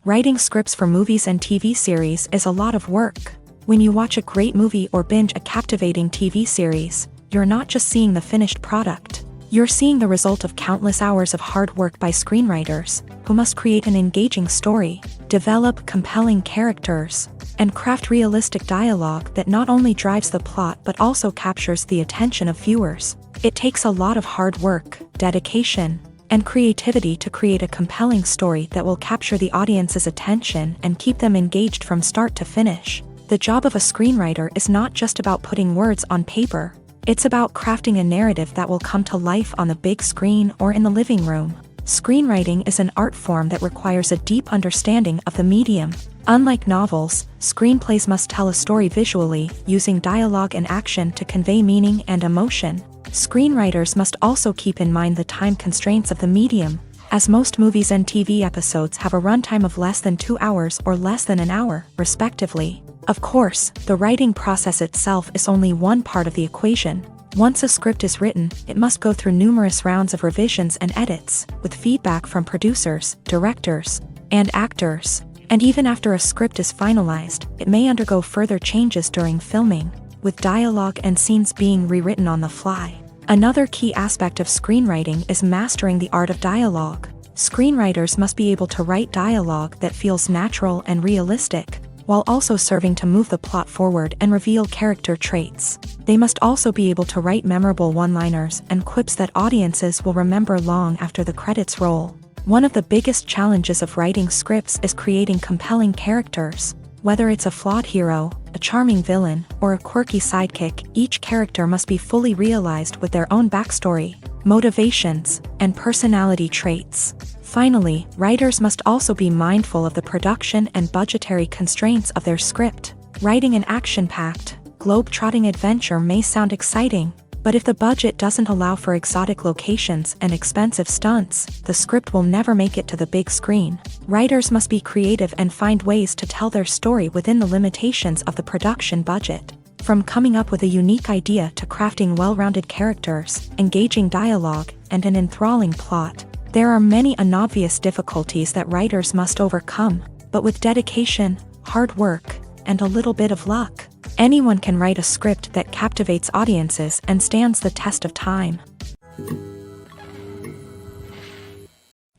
Writing scripts for movies and TV series is a lot of work. When you watch a great movie or binge a captivating TV series, you're not just seeing the finished product. You're seeing the result of countless hours of hard work by screenwriters, who must create an engaging story, develop compelling characters, and craft realistic dialogue that not only drives the plot but also captures the attention of viewers. It takes a lot of hard work, dedication, and creativity to create a compelling story that will capture the audience's attention and keep them engaged from start to finish. The job of a screenwriter is not just about putting words on paper. It's about crafting a narrative that will come to life on the big screen or in the living room. Screenwriting is an art form that requires a deep understanding of the medium. Unlike novels, screenplays must tell a story visually, using dialogue and action to convey meaning and emotion. Screenwriters must also keep in mind the time constraints of the medium, as most movies and TV episodes have a runtime of less than 2 hours or less than an hour, respectively. Of course, the writing process itself is only one part of the equation. Once a script is written, it must go through numerous rounds of revisions and edits, with feedback from producers, directors, and actors. And even after a script is finalized, it may undergo further changes during filming, with dialogue and scenes being rewritten on the fly. Another key aspect of screenwriting is mastering the art of dialogue. Screenwriters must be able to write dialogue that feels natural and realistic, while also serving to move the plot forward and reveal character traits. They must also be able to write memorable one-liners and quips that audiences will remember long after the credits roll. One of the biggest challenges of writing scripts is creating compelling characters. Whether it's a flawed hero, a charming villain, or a quirky sidekick, each character must be fully realized with their own backstory, motivations, and personality traits. Finally, writers must also be mindful of the production and budgetary constraints of their script. Writing an action-packed, globe-trotting adventure may sound exciting, but if the budget doesn't allow for exotic locations and expensive stunts, the script will never make it to the big screen. Writers must be creative and find ways to tell their story within the limitations of the production budget. From coming up with a unique idea to crafting well-rounded characters, engaging dialogue, and an enthralling plot, there are many unobvious difficulties that writers must overcome, but with dedication, hard work, and a little bit of luck, anyone can write a script that captivates audiences and stands the test of time.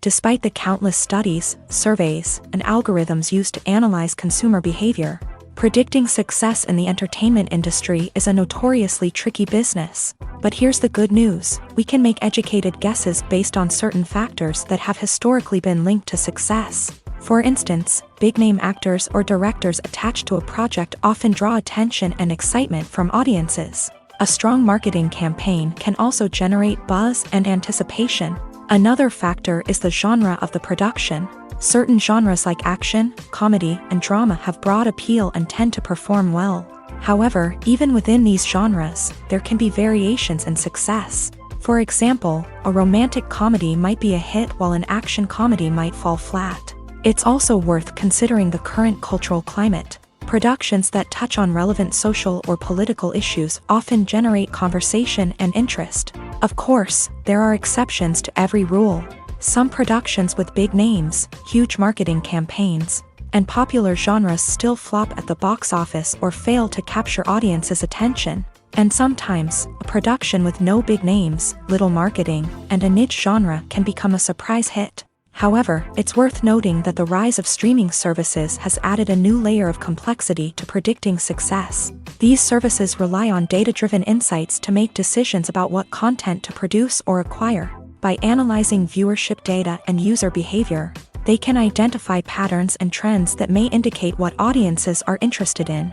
Despite the countless studies, surveys, and algorithms used to analyze consumer behavior, predicting success in the entertainment industry is a notoriously tricky business. But here's the good news: we can make educated guesses based on certain factors that have historically been linked to success. For instance, big-name actors or directors attached to a project often draw attention and excitement from audiences. A strong marketing campaign can also generate buzz and anticipation. Another factor is the genre of the production. Certain genres like action, comedy, and drama have broad appeal and tend to perform well. However, even within these genres, there can be variations in success. For example, a romantic comedy might be a hit while an action comedy might fall flat. It's also worth considering the current cultural climate. Productions that touch on relevant social or political issues often generate conversation and interest. Of course, there are exceptions to every rule. Some productions with big names, huge marketing campaigns, and popular genres still flop at the box office or fail to capture audiences' attention. And sometimes, a production with no big names, little marketing, and a niche genre can become a surprise hit. However, it's worth noting that the rise of streaming services has added a new layer of complexity to predicting success. These services rely on data-driven insights to make decisions about what content to produce or acquire. By analyzing viewership data and user behavior, they can identify patterns and trends that may indicate what audiences are interested in.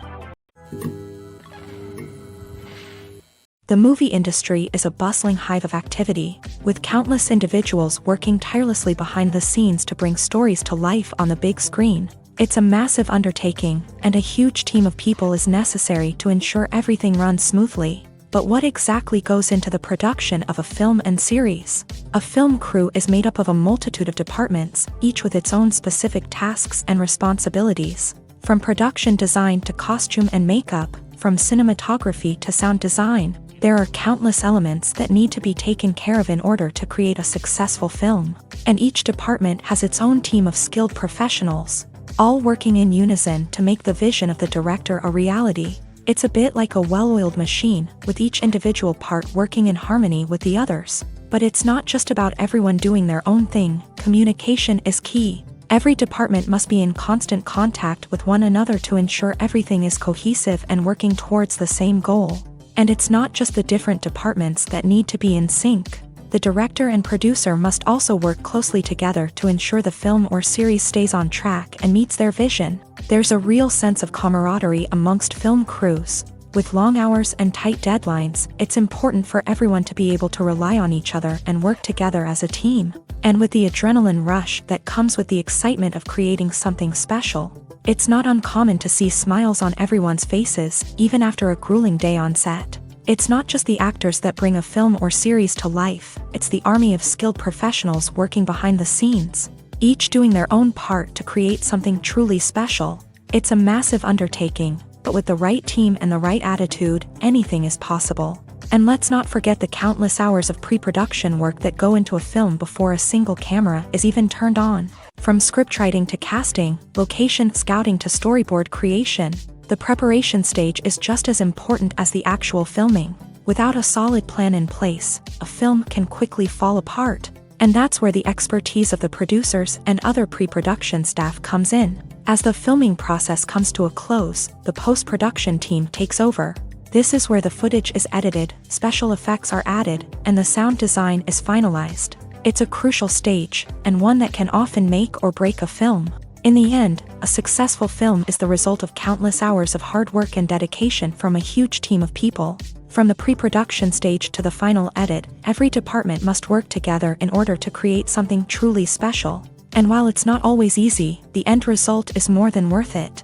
The movie industry is a bustling hive of activity, with countless individuals working tirelessly behind the scenes to bring stories to life on the big screen. It's a massive undertaking, and a huge team of people is necessary to ensure everything runs smoothly. But what exactly goes into the production of a film and series? A film crew is made up of a multitude of departments, each with its own specific tasks and responsibilities. From production design to costume and makeup, from cinematography to sound design, there are countless elements that need to be taken care of in order to create a successful film. And each department has its own team of skilled professionals, all working in unison to make the vision of the director a reality. It's a bit like a well-oiled machine, with each individual part working in harmony with the others. But it's not just about everyone doing their own thing. Communication is key. Every department must be in constant contact with one another to ensure everything is cohesive and working towards the same goal. And it's not just the different departments that need to be in sync. The director and producer must also work closely together to ensure the film or series stays on track and meets their vision. There's a real sense of camaraderie amongst film crews. With long hours and tight deadlines, it's important for everyone to be able to rely on each other and work together as a team. And with the adrenaline rush that comes with the excitement of creating something special, it's not uncommon to see smiles on everyone's faces, even after a grueling day on set. It's not just the actors that bring a film or series to life, it's the army of skilled professionals working behind the scenes, each doing their own part to create something truly special. It's a massive undertaking, but with the right team and the right attitude, anything is possible. And let's not forget the countless hours of pre-production work that go into a film before a single camera is even turned on. From scriptwriting to casting, location scouting to storyboard creation, the preparation stage is just as important as the actual filming. Without a solid plan in place, a film can quickly fall apart. And that's where the expertise of the producers and other pre-production staff comes in. As the filming process comes to a close, the post-production team takes over. This is where the footage is edited, special effects are added, and the sound design is finalized. It's a crucial stage, and one that can often make or break a film. In the end, a successful film is the result of countless hours of hard work and dedication from a huge team of people. From the pre-production stage to the final edit, every department must work together in order to create something truly special. And while it's not always easy, the end result is more than worth it.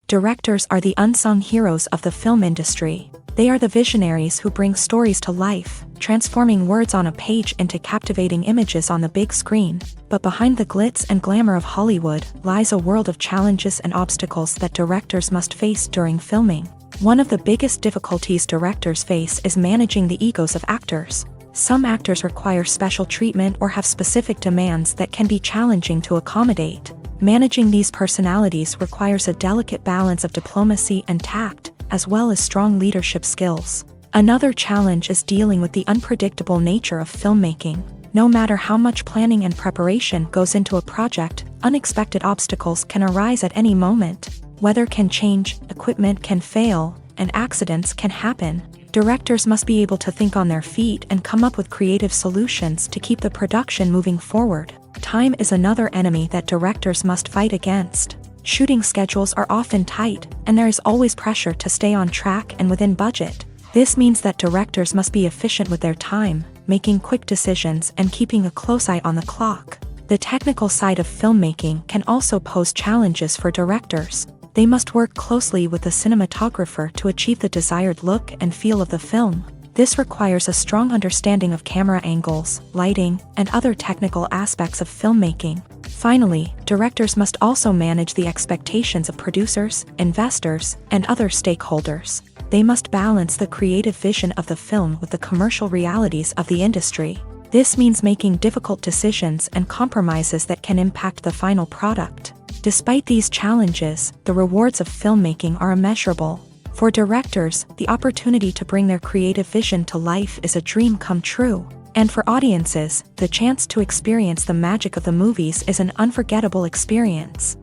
Directors are the unsung heroes of the film industry. They are the visionaries who bring stories to life, transforming words on a page into captivating images on the big screen. But behind the glitz and glamour of Hollywood lies a world of challenges and obstacles that directors must face during filming. One of the biggest difficulties directors face is managing the egos of actors. Some actors require special treatment or have specific demands that can be challenging to accommodate. Managing these personalities requires a delicate balance of diplomacy and tact, as well as strong leadership skills. Another challenge is dealing with the unpredictable nature of filmmaking. No matter how much planning and preparation goes into a project, unexpected obstacles can arise at any moment. Weather can change, equipment can fail, and accidents can happen. Directors must be able to think on their feet and come up with creative solutions to keep the production moving forward. Time is another enemy that directors must fight against. Shooting schedules are often tight, and there is always pressure to stay on track and within budget. This means that directors must be efficient with their time, making quick decisions and keeping a close eye on the clock. The technical side of filmmaking can also pose challenges for directors. They must work closely with the cinematographer to achieve the desired look and feel of the film. This requires a strong understanding of camera angles, lighting, and other technical aspects of filmmaking. Finally, directors must also manage the expectations of producers, investors, and other stakeholders. They must balance the creative vision of the film with the commercial realities of the industry. This means making difficult decisions and compromises that can impact the final product. Despite these challenges, the rewards of filmmaking are immeasurable. For directors, the opportunity to bring their creative vision to life is a dream come true. And for audiences, the chance to experience the magic of the movies is an unforgettable experience.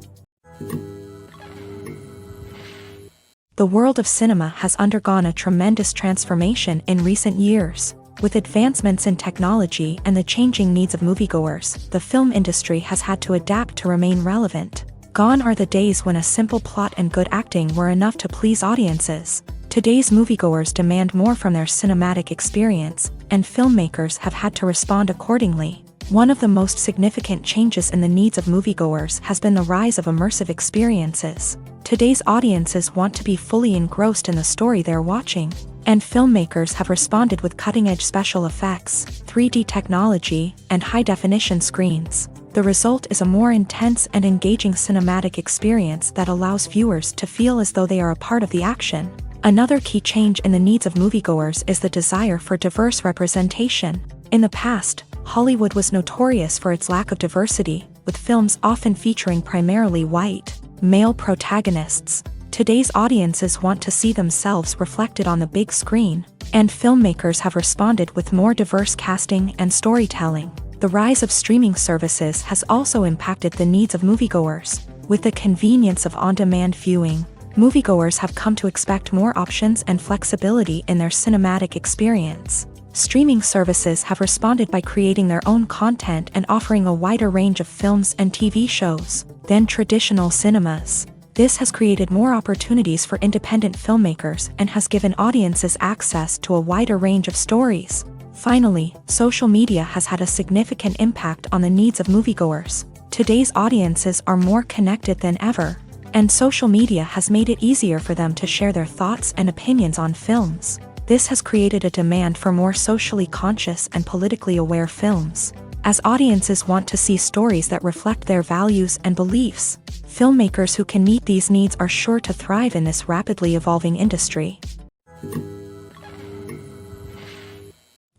The world of cinema has undergone a tremendous transformation in recent years. With advancements in technology and the changing needs of moviegoers, the film industry has had to adapt to remain relevant. Gone are the days when a simple plot and good acting were enough to please audiences. Today's moviegoers demand more from their cinematic experience, and filmmakers have had to respond accordingly. One of the most significant changes in the needs of moviegoers has been the rise of immersive experiences. Today's audiences want to be fully engrossed in the story they're watching, and filmmakers have responded with cutting-edge special effects, 3D technology, and high-definition screens. The result is a more intense and engaging cinematic experience that allows viewers to feel as though they are a part of the action. Another key change in the needs of moviegoers is the desire for diverse representation. In the past, Hollywood was notorious for its lack of diversity, with films often featuring primarily white, male protagonists. Today's audiences want to see themselves reflected on the big screen, and filmmakers have responded with more diverse casting and storytelling. The rise of streaming services has also impacted the needs of moviegoers. With the convenience of on-demand viewing, moviegoers have come to expect more options and flexibility in their cinematic experience. Streaming services have responded by creating their own content and offering a wider range of films and TV shows than traditional cinemas. This has created more opportunities for independent filmmakers and has given audiences access to a wider range of stories. Finally, social media has had a significant impact on the needs of moviegoers. Today's audiences are more connected than ever, and social media has made it easier for them to share their thoughts and opinions on films. This has created a demand for more socially conscious and politically aware films. As audiences want to see stories that reflect their values and beliefs, filmmakers who can meet these needs are sure to thrive in this rapidly evolving industry.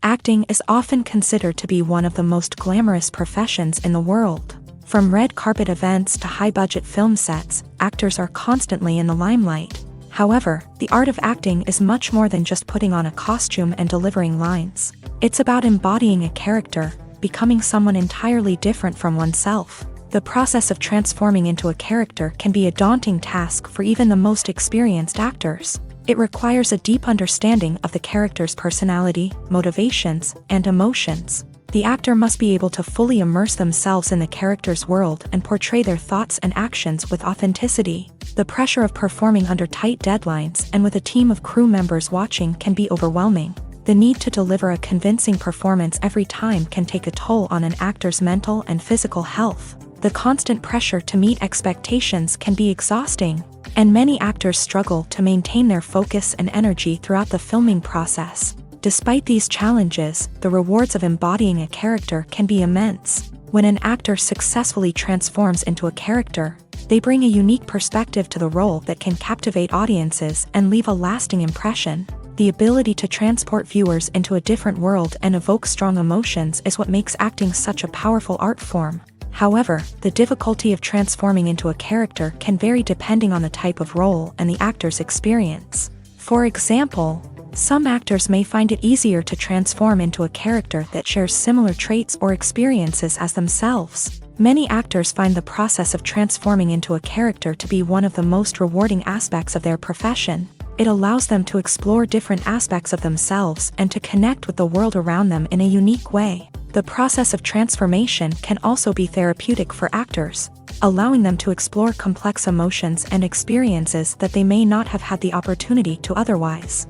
Acting is often considered to be one of the most glamorous professions in the world. From red carpet events to high-budget film sets, actors are constantly in the limelight. However, the art of acting is much more than just putting on a costume and delivering lines. It's about embodying a character, becoming someone entirely different from oneself. The process of transforming into a character can be a daunting task for even the most experienced actors. It requires a deep understanding of the character's personality, motivations, and emotions. The actor must be able to fully immerse themselves in the character's world and portray their thoughts and actions with authenticity. The pressure of performing under tight deadlines and with a team of crew members watching can be overwhelming. The need to deliver a convincing performance every time can take a toll on an actor's mental and physical health. The constant pressure to meet expectations can be exhausting, and many actors struggle to maintain their focus and energy throughout the filming process. Despite these challenges, the rewards of embodying a character can be immense. When an actor successfully transforms into a character, they bring a unique perspective to the role that can captivate audiences and leave a lasting impression. The ability to transport viewers into a different world and evoke strong emotions is what makes acting such a powerful art form. However, the difficulty of transforming into a character can vary depending on the type of role and the actor's experience. For example, some actors may find it easier to transform into a character that shares similar traits or experiences as themselves. Many actors find the process of transforming into a character to be one of the most rewarding aspects of their profession. It allows them to explore different aspects of themselves and to connect with the world around them in a unique way. The process of transformation can also be therapeutic for actors, allowing them to explore complex emotions and experiences that they may not have had the opportunity to otherwise.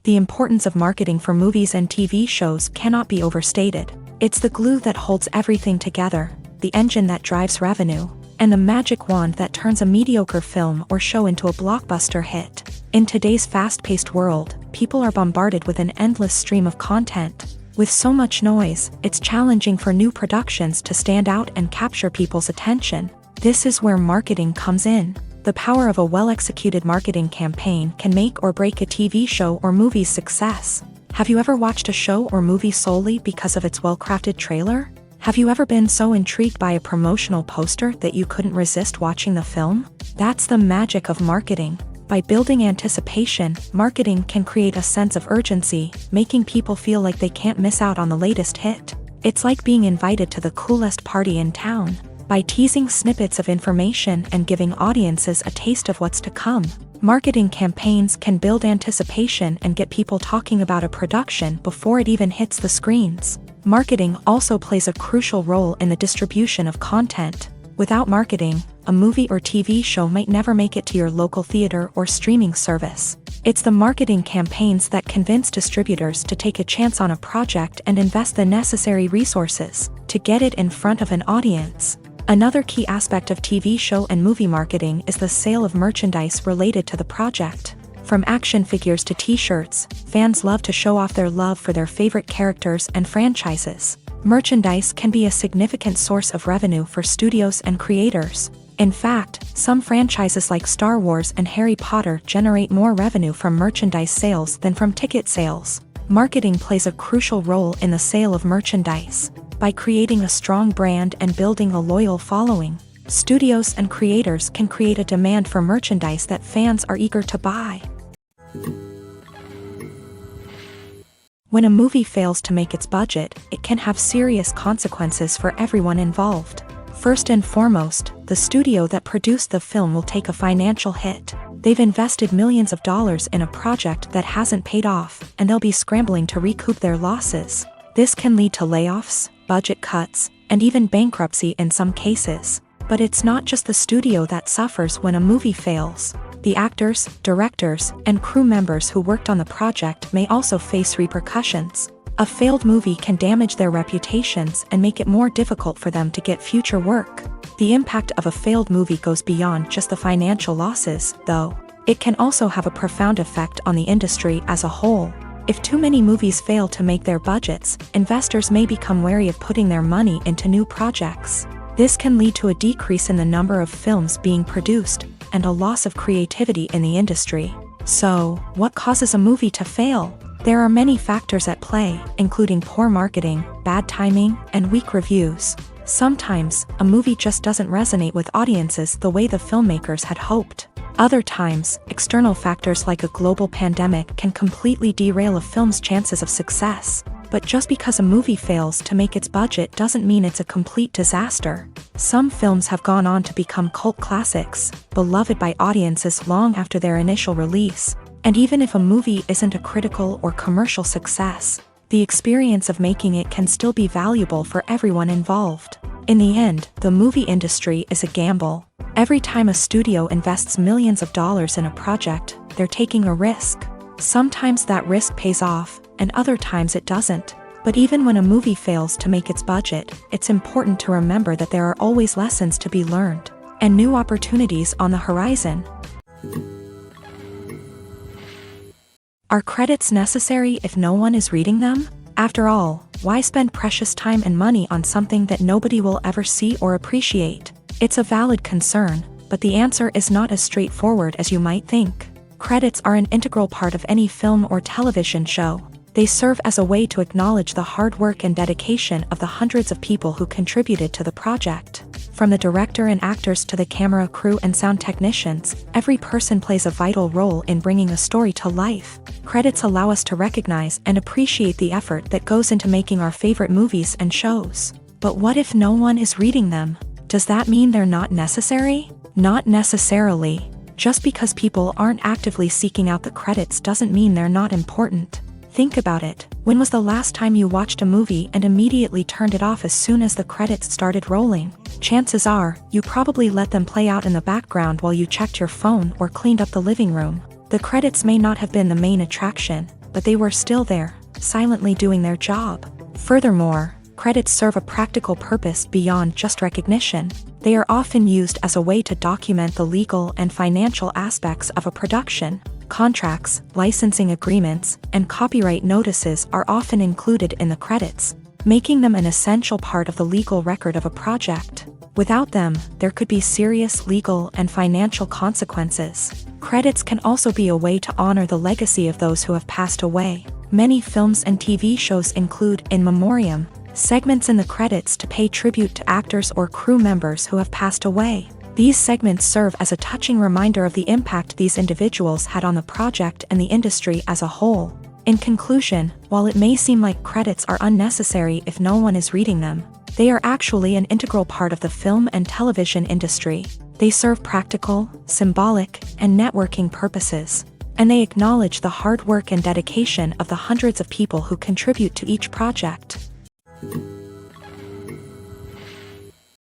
The importance of marketing for movies and TV shows cannot be overstated. It's the glue that holds everything together, the engine that drives revenue, and the magic wand that turns a mediocre film or show into a blockbuster hit. In today's fast-paced world, people are bombarded with an endless stream of content. With so much noise, it's challenging for new productions to stand out and capture people's attention. This is where marketing comes in. The power of a well-executed marketing campaign can make or break a TV show or movie's success. Have you ever watched a show or movie solely because of its well-crafted trailer? Have you ever been so intrigued by a promotional poster that you couldn't resist watching the film? That's the magic of marketing. By building anticipation, marketing can create a sense of urgency, making people feel like they can't miss out on the latest hit. It's like being invited to the coolest party in town. By teasing snippets of information and giving audiences a taste of what's to come, marketing campaigns can build anticipation and get people talking about a production before it even hits the screens. Marketing also plays a crucial role in the distribution of content. Without marketing, a movie or TV show might never make it to your local theater or streaming service. It's the marketing campaigns that convince distributors to take a chance on a project and invest the necessary resources to get it in front of an audience. Another key aspect of TV show and movie marketing is the sale of merchandise related to the project. From action figures to t-shirts, fans love to show off their love for their favorite characters and franchises. Merchandise can be a significant source of revenue for studios and creators. In fact, some franchises like Star Wars and Harry Potter generate more revenue from merchandise sales than from ticket sales. Marketing plays a crucial role in the sale of merchandise. By creating a strong brand and building a loyal following, studios and creators can create a demand for merchandise that fans are eager to buy. When a movie fails to make its budget, it can have serious consequences for everyone involved. First and foremost, the studio that produced the film will take a financial hit. They've invested millions of dollars in a project that hasn't paid off, and they'll be scrambling to recoup their losses. This can lead to layoffs, budget cuts, and even bankruptcy in some cases. But it's not just the studio that suffers when a movie fails. The actors, directors, and crew members who worked on the project may also face repercussions. A failed movie can damage their reputations and make it more difficult for them to get future work. The impact of a failed movie goes beyond just the financial losses, though. It can also have a profound effect on the industry as a whole. If too many movies fail to make their budgets, investors may become wary of putting their money into new projects. This can lead to a decrease in the number of films being produced, and a loss of creativity in the industry. So, what causes a movie to fail? There are many factors at play, including poor marketing, bad timing, and weak reviews. Sometimes, a movie just doesn't resonate with audiences the way the filmmakers had hoped. Other times, external factors like a global pandemic can completely derail a film's chances of success. But just because a movie fails to make its budget doesn't mean it's a complete disaster. Some films have gone on to become cult classics, beloved by audiences long after their initial release. And even if a movie isn't a critical or commercial success, the experience of making it can still be valuable for everyone involved. In the end, the movie industry is a gamble. Every time a studio invests millions of dollars in a project, they're taking a risk. Sometimes that risk pays off, and other times it doesn't. But even when a movie fails to make its budget, it's important to remember that there are always lessons to be learned, and new opportunities on the horizon. Are credits necessary if no one is reading them? After all, why spend precious time and money on something that nobody will ever see or appreciate? It's a valid concern, but the answer is not as straightforward as you might think. Credits are an integral part of any film or television show. They serve as a way to acknowledge the hard work and dedication of the hundreds of people who contributed to the project. From the director and actors to the camera crew and sound technicians, every person plays a vital role in bringing a story to life. Credits allow us to recognize and appreciate the effort that goes into making our favorite movies and shows. But what if no one is reading them? Does that mean they're not necessary? Not necessarily. Just because people aren't actively seeking out the credits doesn't mean they're not important. Think about it. When was the last time you watched a movie and immediately turned it off as soon as the credits started rolling? Chances are, you probably let them play out in the background while you checked your phone or cleaned up the living room. The credits may not have been the main attraction, but they were still there, silently doing their job. Furthermore, credits serve a practical purpose beyond just recognition. They are often used as a way to document the legal and financial aspects of a production. Contracts, licensing agreements, and copyright notices are often included in the credits, making them an essential part of the legal record of a project. Without them, there could be serious legal and financial consequences. Credits can also be a way to honor the legacy of those who have passed away. Many films and TV shows include in memoriam segments in the credits to pay tribute to actors or crew members who have passed away. These segments serve as a touching reminder of the impact these individuals had on the project and the industry as a whole. In conclusion, while it may seem like credits are unnecessary if no one is reading them, they are actually an integral part of the film and television industry. They serve practical, symbolic, and networking purposes, and they acknowledge the hard work and dedication of the hundreds of people who contribute to each project.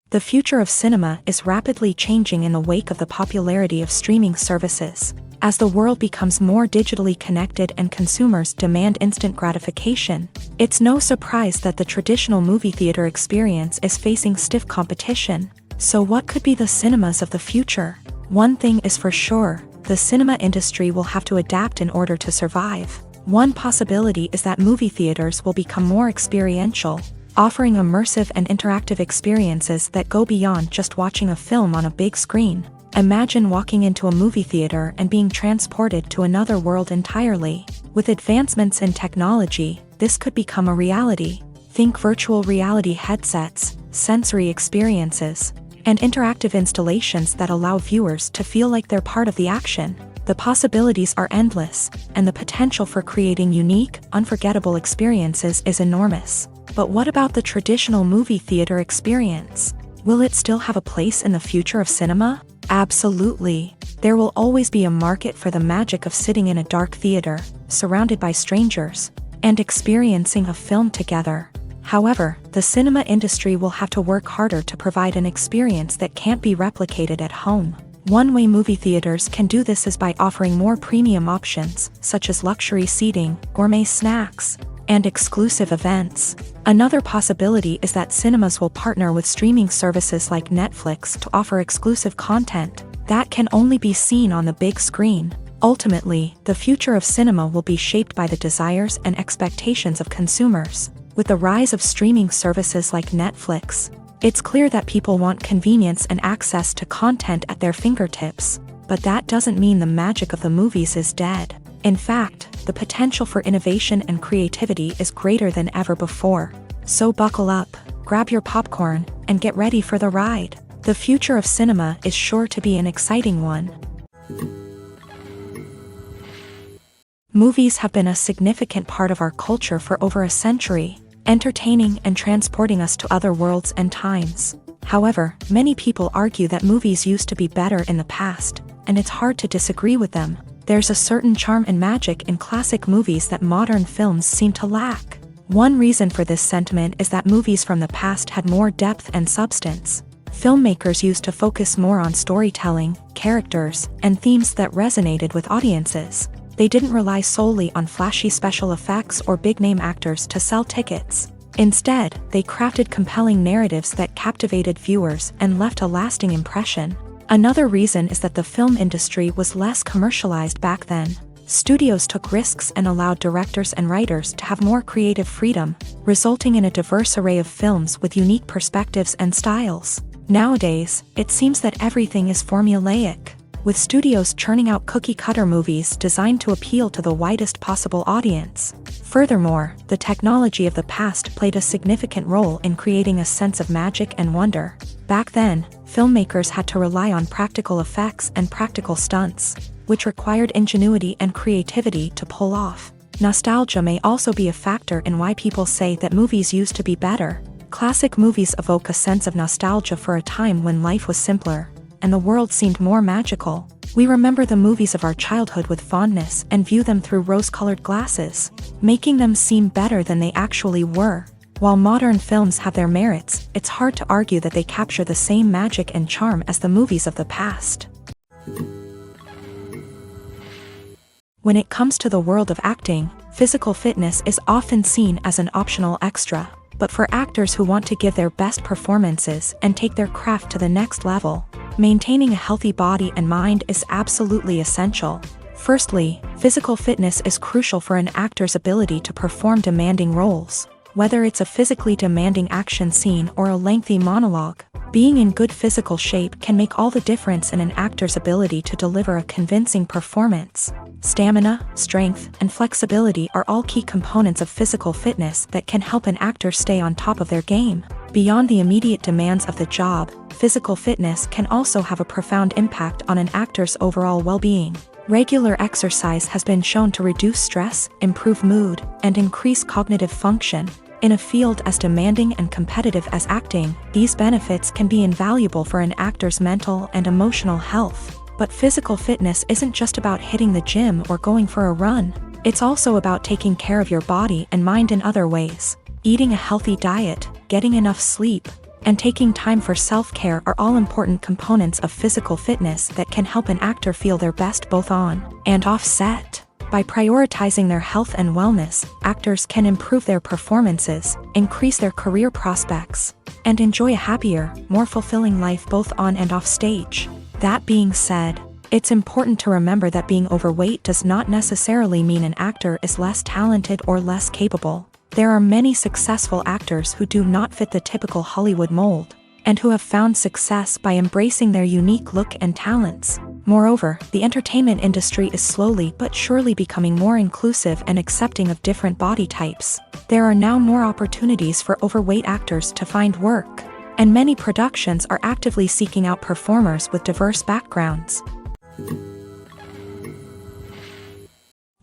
The future of cinema is rapidly changing in the wake of the popularity of streaming services. As the world becomes more digitally connected and consumers demand instant gratification, it's no surprise that the traditional movie theater experience is facing stiff competition. So what could be the cinemas of the future? One thing is for sure, the cinema industry will have to adapt in order to survive. One possibility is that movie theaters will become more experiential, offering immersive and interactive experiences that go beyond just watching a film on a big screen. Imagine walking into a movie theater and being transported to another world entirely. With advancements in technology, this could become a reality. Think virtual reality headsets, sensory experiences, and interactive installations that allow viewers to feel like they're part of the action. The possibilities are endless, and the potential for creating unique, unforgettable experiences is enormous. But what about the traditional movie theater experience? Will it still have a place in the future of cinema? Absolutely. There will always be a market for the magic of sitting in a dark theater, surrounded by strangers, and experiencing a film together. However, the cinema industry will have to work harder to provide an experience that can't be replicated at home. One way movie theaters can do this is by offering more premium options, such as luxury seating, gourmet snacks, and exclusive events. Another possibility is that cinemas will partner with streaming services like Netflix to offer exclusive content that can only be seen on the big screen. Ultimately, the future of cinema will be shaped by the desires and expectations of consumers. With the rise of streaming services like Netflix, it's clear that people want convenience and access to content at their fingertips. But that doesn't mean the magic of the movies is dead. In fact, the potential for innovation and creativity is greater than ever before. So buckle up, grab your popcorn, and get ready for the ride. The future of cinema is sure to be an exciting one. Movies have been a significant part of our culture for over a century, entertaining and transporting us to other worlds and times. However, many people argue that movies used to be better in the past, and it's hard to disagree with them. There's a certain charm and magic in classic movies that modern films seem to lack. One reason for this sentiment is that movies from the past had more depth and substance. Filmmakers used to focus more on storytelling, characters, and themes that resonated with audiences. They didn't rely solely on flashy special effects or big-name actors to sell tickets. Instead, they crafted compelling narratives that captivated viewers and left a lasting impression. Another reason is that the film industry was less commercialized back then. Studios took risks and allowed directors and writers to have more creative freedom, resulting in a diverse array of films with unique perspectives and styles. Nowadays, it seems that everything is formulaic, with studios churning out cookie-cutter movies designed to appeal to the widest possible audience. Furthermore, the technology of the past played a significant role in creating a sense of magic and wonder. Back then, filmmakers had to rely on practical effects and practical stunts, which required ingenuity and creativity to pull off. Nostalgia may also be a factor in why people say that movies used to be better. Classic movies evoke a sense of nostalgia for a time when life was simpler, and the world seemed more magical. We remember the movies of our childhood with fondness and view them through rose-colored glasses, making them seem better than they actually were. While modern films have their merits, it's hard to argue that they capture the same magic and charm as the movies of the past. When it comes to the world of acting, physical fitness is often seen as an optional extra. But for actors who want to give their best performances and take their craft to the next level, maintaining a healthy body and mind is absolutely essential. Firstly, physical fitness is crucial for an actor's ability to perform demanding roles. Whether it's a physically demanding action scene or a lengthy monologue, being in good physical shape can make all the difference in an actor's ability to deliver a convincing performance. Stamina, strength, and flexibility are all key components of physical fitness that can help an actor stay on top of their game. Beyond the immediate demands of the job, physical fitness can also have a profound impact on an actor's overall well-being. Regular exercise has been shown to reduce stress, improve mood, and increase cognitive function. In a field as demanding and competitive as acting, these benefits can be invaluable for an actor's mental and emotional health. But physical fitness isn't just about hitting the gym or going for a run. It's also about taking care of your body and mind in other ways. Eating a healthy diet, getting enough sleep, and taking time for self-care are all important components of physical fitness that can help an actor feel their best both on and off set. By prioritizing their health and wellness, actors can improve their performances, increase their career prospects, and enjoy a happier, more fulfilling life both on and off stage. That being said, it's important to remember that being overweight does not necessarily mean an actor is less talented or less capable. There are many successful actors who do not fit the typical Hollywood mold, and who have found success by embracing their unique look and talents. Moreover, the entertainment industry is slowly but surely becoming more inclusive and accepting of different body types. There are now more opportunities for overweight actors to find work, and many productions are actively seeking out performers with diverse backgrounds.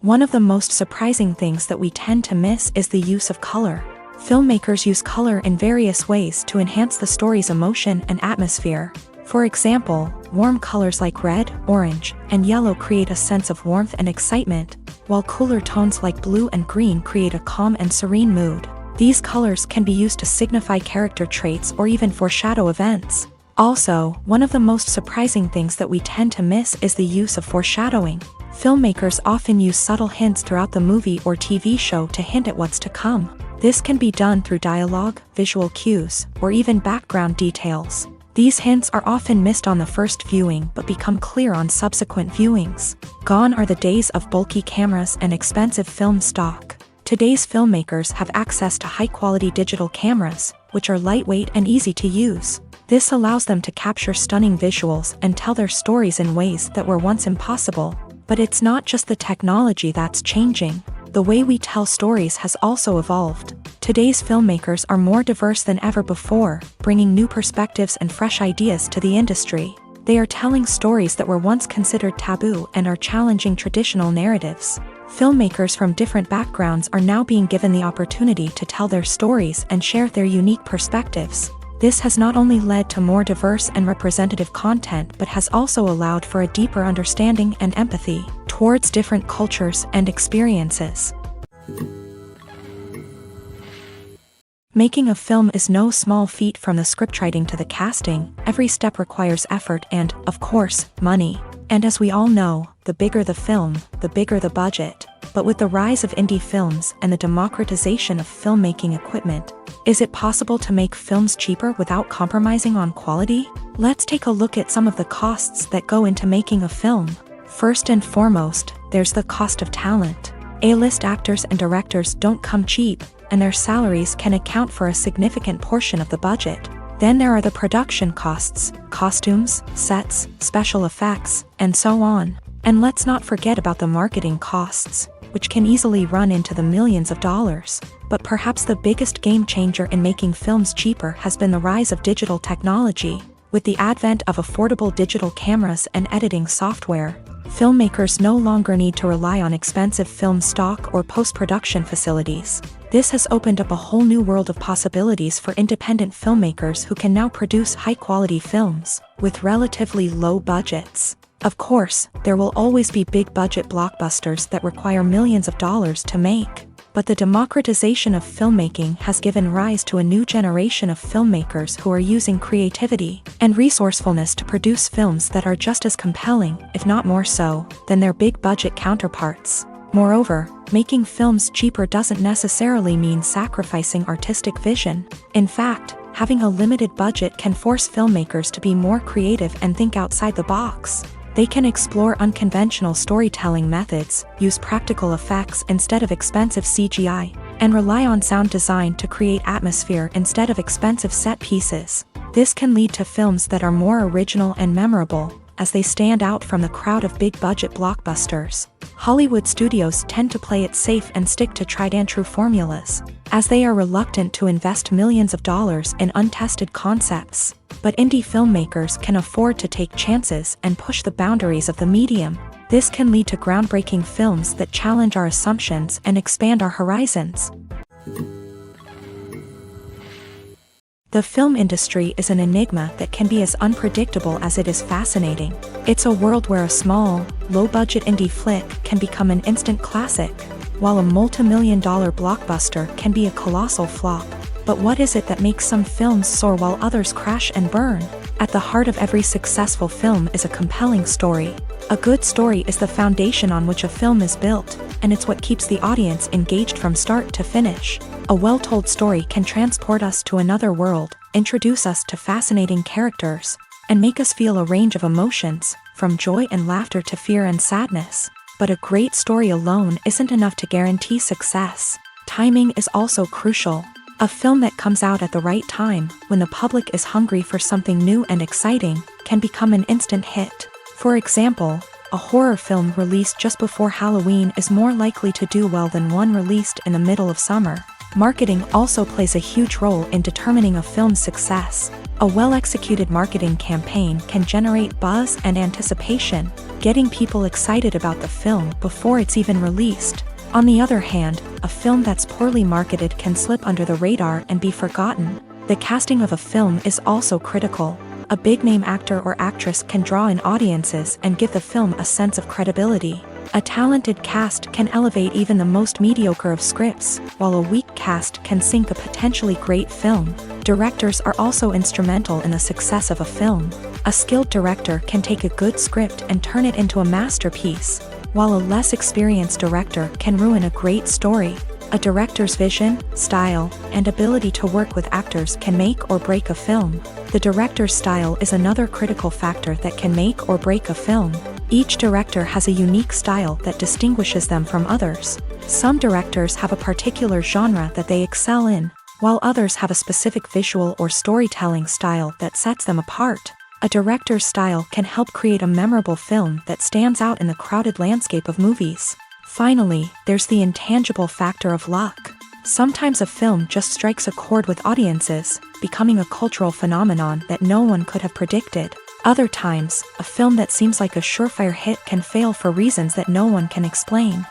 One of the most surprising things that we tend to miss is the use of color. Filmmakers use color in various ways to enhance the story's emotion and atmosphere. For example, warm colors like red, orange, and yellow create a sense of warmth and excitement, while cooler tones like blue and green create a calm and serene mood. These colors can be used to signify character traits or even foreshadow events. Also, one of the most surprising things that we tend to miss is the use of foreshadowing. Filmmakers often use subtle hints throughout the movie or TV show to hint at what's to come. This can be done through dialogue, visual cues, or even background details. These hints are often missed on the first viewing but become clear on subsequent viewings. Gone are the days of bulky cameras and expensive film stock. Today's filmmakers have access to high-quality digital cameras, which are lightweight and easy to use. This allows them to capture stunning visuals and tell their stories in ways that were once impossible. But it's not just the technology that's changing. The way we tell stories has also evolved. Today's filmmakers are more diverse than ever before, bringing new perspectives and fresh ideas to the industry. They are telling stories that were once considered taboo and are challenging traditional narratives. Filmmakers from different backgrounds are now being given the opportunity to tell their stories and share their unique perspectives. This has not only led to more diverse and representative content but has also allowed for a deeper understanding and empathy towards different cultures and experiences. Making a film is no small feat. From the scriptwriting to the casting, every step requires effort and, of course, money. And as we all know, the bigger the film, the bigger the budget. But with the rise of indie films and the democratization of filmmaking equipment, is it possible to make films cheaper without compromising on quality? Let's take a look at some of the costs that go into making a film. First and foremost, there's the cost of talent. A-list actors and directors don't come cheap, and their salaries can account for a significant portion of the budget. Then there are the production costs, costumes, sets, special effects, and so on. And let's not forget about the marketing costs, which can easily run into the millions of dollars. But perhaps the biggest game changer in making films cheaper has been the rise of digital technology. With the advent of affordable digital cameras and editing software, filmmakers no longer need to rely on expensive film stock or post-production facilities. This has opened up a whole new world of possibilities for independent filmmakers who can now produce high-quality films with relatively low budgets. Of course, there will always be big-budget blockbusters that require millions of dollars to make. But the democratization of filmmaking has given rise to a new generation of filmmakers who are using creativity and resourcefulness to produce films that are just as compelling, if not more so, than their big-budget counterparts. Moreover, making films cheaper doesn't necessarily mean sacrificing artistic vision. In fact, having a limited budget can force filmmakers to be more creative and think outside the box. They can explore unconventional storytelling methods, use practical effects instead of expensive CGI, and rely on sound design to create atmosphere instead of expensive set pieces. This can lead to films that are more original and memorable, as they stand out from the crowd of big-budget blockbusters. Hollywood studios tend to play it safe and stick to tried-and-true formulas, as they are reluctant to invest millions of dollars in untested concepts. But indie filmmakers can afford to take chances and push the boundaries of the medium. This can lead to groundbreaking films that challenge our assumptions and expand our horizons. The film industry is an enigma that can be as unpredictable as it is fascinating. It's a world where a small, low-budget indie flick can become an instant classic, while a multi-million-dollar blockbuster can be a colossal flop. But what is it that makes some films soar while others crash and burn? At the heart of every successful film is a compelling story. A good story is the foundation on which a film is built, and it's what keeps the audience engaged from start to finish. A well-told story can transport us to another world, introduce us to fascinating characters, and make us feel a range of emotions, from joy and laughter to fear and sadness. But a great story alone isn't enough to guarantee success. Timing is also crucial. A film that comes out at the right time, when the public is hungry for something new and exciting, can become an instant hit. For example, a horror film released just before Halloween is more likely to do well than one released in the middle of summer. Marketing also plays a huge role in determining a film's success. A well-executed marketing campaign can generate buzz and anticipation, getting people excited about the film before it's even released. On the other hand, a film that's poorly marketed can slip under the radar and be forgotten. The casting of a film is also critical. A big-name actor or actress can draw in audiences and give the film a sense of credibility. A talented cast can elevate even the most mediocre of scripts, while a weak cast can sink a potentially great film. Directors are also instrumental in the success of a film. A skilled director can take a good script and turn it into a masterpiece, while a less experienced director can ruin a great story. A director's vision, style, and ability to work with actors can make or break a film. The director's style is another critical factor that can make or break a film. Each director has a unique style that distinguishes them from others. Some directors have a particular genre that they excel in, while others have a specific visual or storytelling style that sets them apart. A director's style can help create a memorable film that stands out in the crowded landscape of movies. Finally, there's the intangible factor of luck. Sometimes a film just strikes a chord with audiences, becoming a cultural phenomenon that no one could have predicted. Other times, a film that seems like a surefire hit can fail for reasons that no one can explain.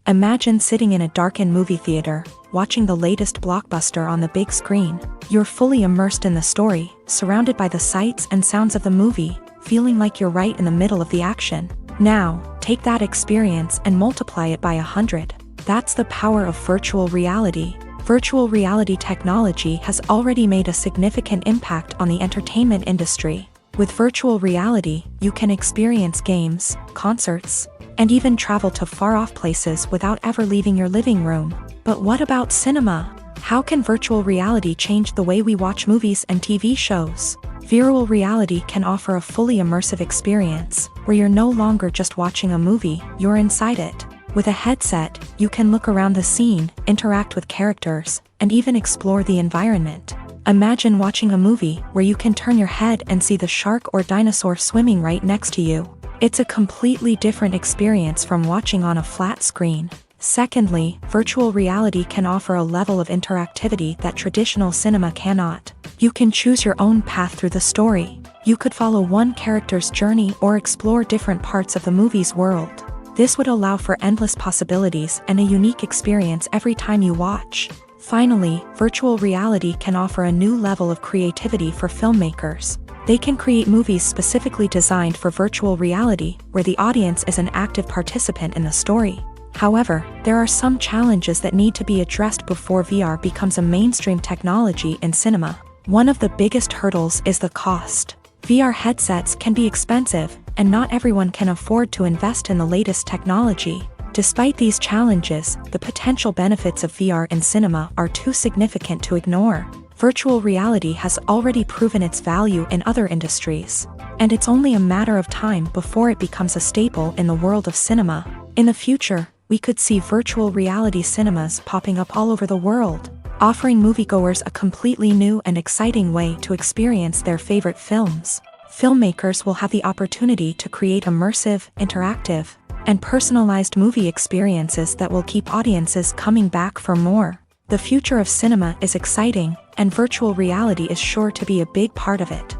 Imagine sitting in a darkened movie theater, watching the latest blockbuster on the big screen. You're fully immersed in the story, surrounded by the sights and sounds of the movie, feeling like you're right in the middle of the action. Now, take that experience and multiply it by 100. That's the power of virtual reality. Virtual reality technology has already made a significant impact on the entertainment industry. With virtual reality, you can experience games, concerts, and even travel to far-off places without ever leaving your living room. But what about cinema? How can virtual reality change the way we watch movies and TV shows? Virtual reality can offer a fully immersive experience, where you're no longer just watching a movie, you're inside it. With a headset, you can look around the scene, interact with characters, and even explore the environment. Imagine watching a movie where you can turn your head and see the shark or dinosaur swimming right next to you. It's a completely different experience from watching on a flat screen. Secondly, virtual reality can offer a level of interactivity that traditional cinema cannot. You can choose your own path through the story. You could follow one character's journey or explore different parts of the movie's world. This would allow for endless possibilities and a unique experience every time you watch. Finally, virtual reality can offer a new level of creativity for filmmakers. They can create movies specifically designed for virtual reality, where the audience is an active participant in the story. However, there are some challenges that need to be addressed before VR becomes a mainstream technology in cinema. One of the biggest hurdles is the cost. VR headsets can be expensive, and not everyone can afford to invest in the latest technology. Despite these challenges, the potential benefits of VR in cinema are too significant to ignore. Virtual reality has already proven its value in other industries, and it's only a matter of time before it becomes a staple in the world of cinema. In the future, we could see virtual reality cinemas popping up all over the world, offering moviegoers a completely new and exciting way to experience their favorite films. Filmmakers will have the opportunity to create immersive, interactive, and personalized movie experiences that will keep audiences coming back for more. The future of cinema is exciting, and virtual reality is sure to be a big part of it.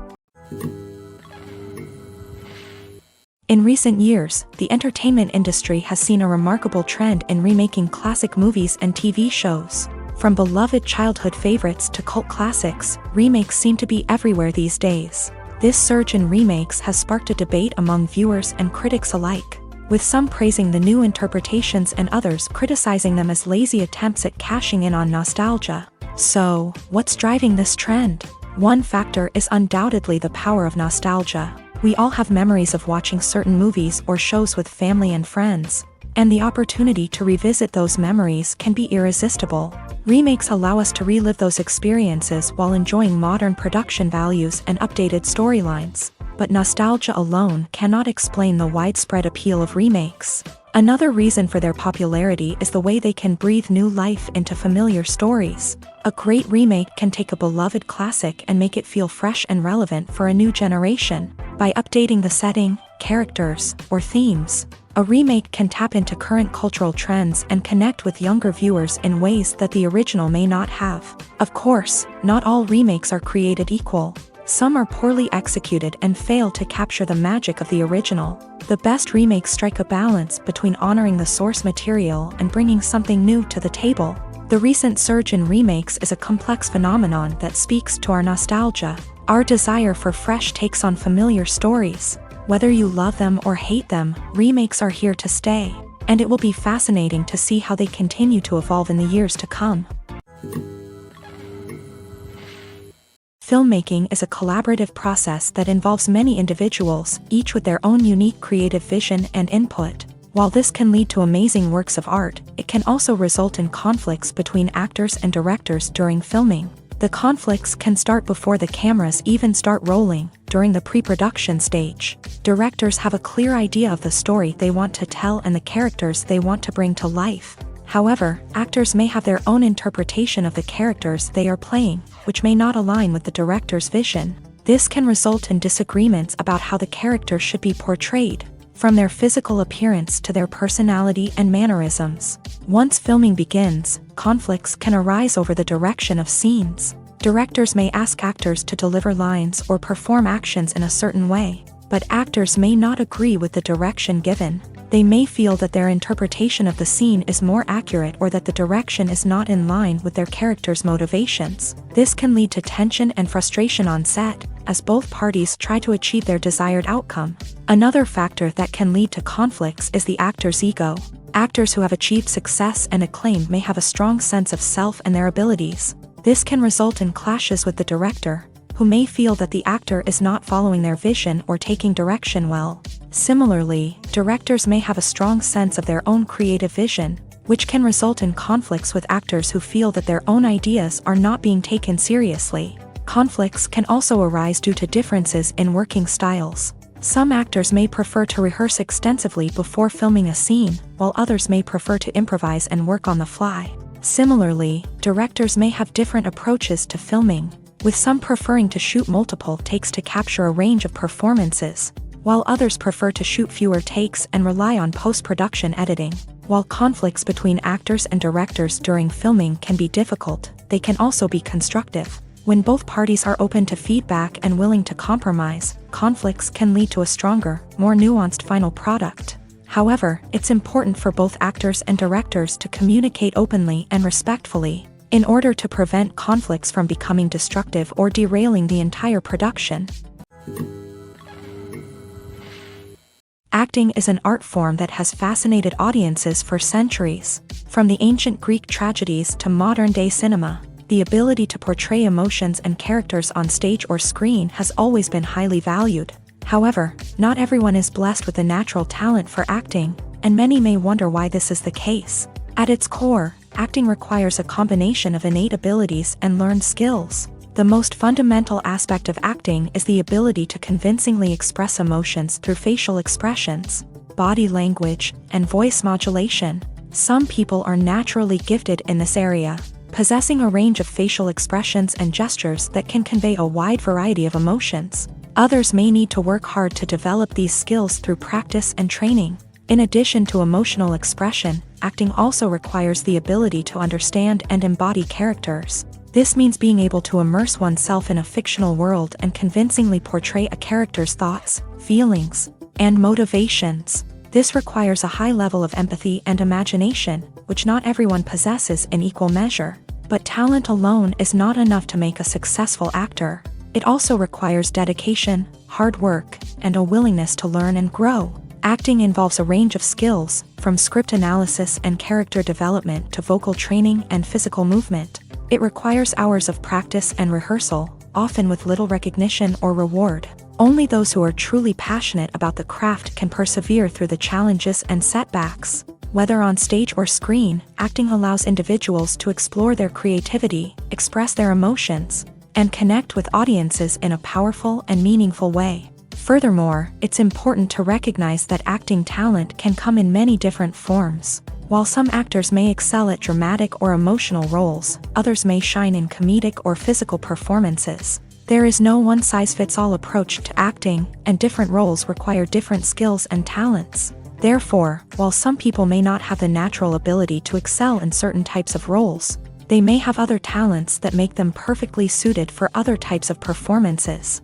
In recent years, the entertainment industry has seen a remarkable trend in remaking classic movies and TV shows. From beloved childhood favorites to cult classics, remakes seem to be everywhere these days. This surge in remakes has sparked a debate among viewers and critics alike, with some praising the new interpretations and others criticizing them as lazy attempts at cashing in on nostalgia. So, what's driving this trend? One factor is undoubtedly the power of nostalgia. We all have memories of watching certain movies or shows with family and friends, and the opportunity to revisit those memories can be irresistible. Remakes allow us to relive those experiences while enjoying modern production values and updated storylines. But nostalgia alone cannot explain the widespread appeal of remakes. Another reason for their popularity is the way they can breathe new life into familiar stories. A great remake can take a beloved classic and make it feel fresh and relevant for a new generation. By updating the setting, characters, or themes, a remake can tap into current cultural trends and connect with younger viewers in ways that the original may not have. Of course, not all remakes are created equal. Some are poorly executed and fail to capture the magic of the original. The best remakes strike a balance between honoring the source material and bringing something new to the table. The recent surge in remakes is a complex phenomenon that speaks to our nostalgia, our desire for fresh takes on familiar stories. Whether you love them or hate them, remakes are here to stay, and it will be fascinating to see how they continue to evolve in the years to come. Filmmaking is a collaborative process that involves many individuals, each with their own unique creative vision and input. While this can lead to amazing works of art, it can also result in conflicts between actors and directors during filming. The conflicts can start before the cameras even start rolling, during the pre-production stage. Directors have a clear idea of the story they want to tell and the characters they want to bring to life. However, actors may have their own interpretation of the characters they are playing, which may not align with the director's vision. This can result in disagreements about how the characters should be portrayed, from their physical appearance to their personality and mannerisms. Once filming begins, conflicts can arise over the direction of scenes. Directors may ask actors to deliver lines or perform actions in a certain way. but actors may not agree with the direction given. They may feel that their interpretation of the scene is more accurate or that the direction is not in line with their character's motivations. This can lead to tension and frustration on set, as both parties try to achieve their desired outcome. Another factor that can lead to conflicts is the actor's ego. Actors who have achieved success and acclaim may have a strong sense of self and their abilities. This can result in clashes with the director, who may feel that the actor is not following their vision or taking direction well. Similarly, directors may have a strong sense of their own creative vision, which can result in conflicts with actors who feel that their own ideas are not being taken seriously. Conflicts can also arise due to differences in working styles. Some actors may prefer to rehearse extensively before filming a scene, while others may prefer to improvise and work on the fly. Similarly, directors may have different approaches to filming, with some preferring to shoot multiple takes to capture a range of performances, while others prefer to shoot fewer takes and rely on post-production editing. While conflicts between actors and directors during filming can be difficult, they can also be constructive. When both parties are open to feedback and willing to compromise, conflicts can lead to a stronger, more nuanced final product. However, it's important for both actors and directors to communicate openly and respectfully, in order to prevent conflicts from becoming destructive or derailing the entire production. Acting is an art form that has fascinated audiences for centuries. From the ancient Greek tragedies to modern-day cinema, the ability to portray emotions and characters on stage or screen has always been highly valued. However, not everyone is blessed with a natural talent for acting, and many may wonder why this is the case. At its core, acting requires a combination of innate abilities and learned skills. The most fundamental aspect of acting is the ability to convincingly express emotions through facial expressions, body language, and voice modulation. Some people are naturally gifted in this area, possessing a range of facial expressions and gestures that can convey a wide variety of emotions. Others may need to work hard to develop these skills through practice and training. In addition to emotional expression, acting also requires the ability to understand and embody characters. This means being able to immerse oneself in a fictional world and convincingly portray a character's thoughts, feelings, and motivations. This requires a high level of empathy and imagination, which not everyone possesses in equal measure. But talent alone is not enough to make a successful actor. It also requires dedication, hard work, and a willingness to learn and grow. Acting involves a range of skills, from script analysis and character development to vocal training and physical movement. It requires hours of practice and rehearsal, often with little recognition or reward. Only those who are truly passionate about the craft can persevere through the challenges and setbacks. Whether on stage or screen, acting allows individuals to explore their creativity, express their emotions, and connect with audiences in a powerful and meaningful way. Furthermore, it's important to recognize that acting talent can come in many different forms. While some actors may excel at dramatic or emotional roles, others may shine in comedic or physical performances. There is no one-size-fits-all approach to acting, and different roles require different skills and talents. Therefore, while some people may not have the natural ability to excel in certain types of roles, they may have other talents that make them perfectly suited for other types of performances.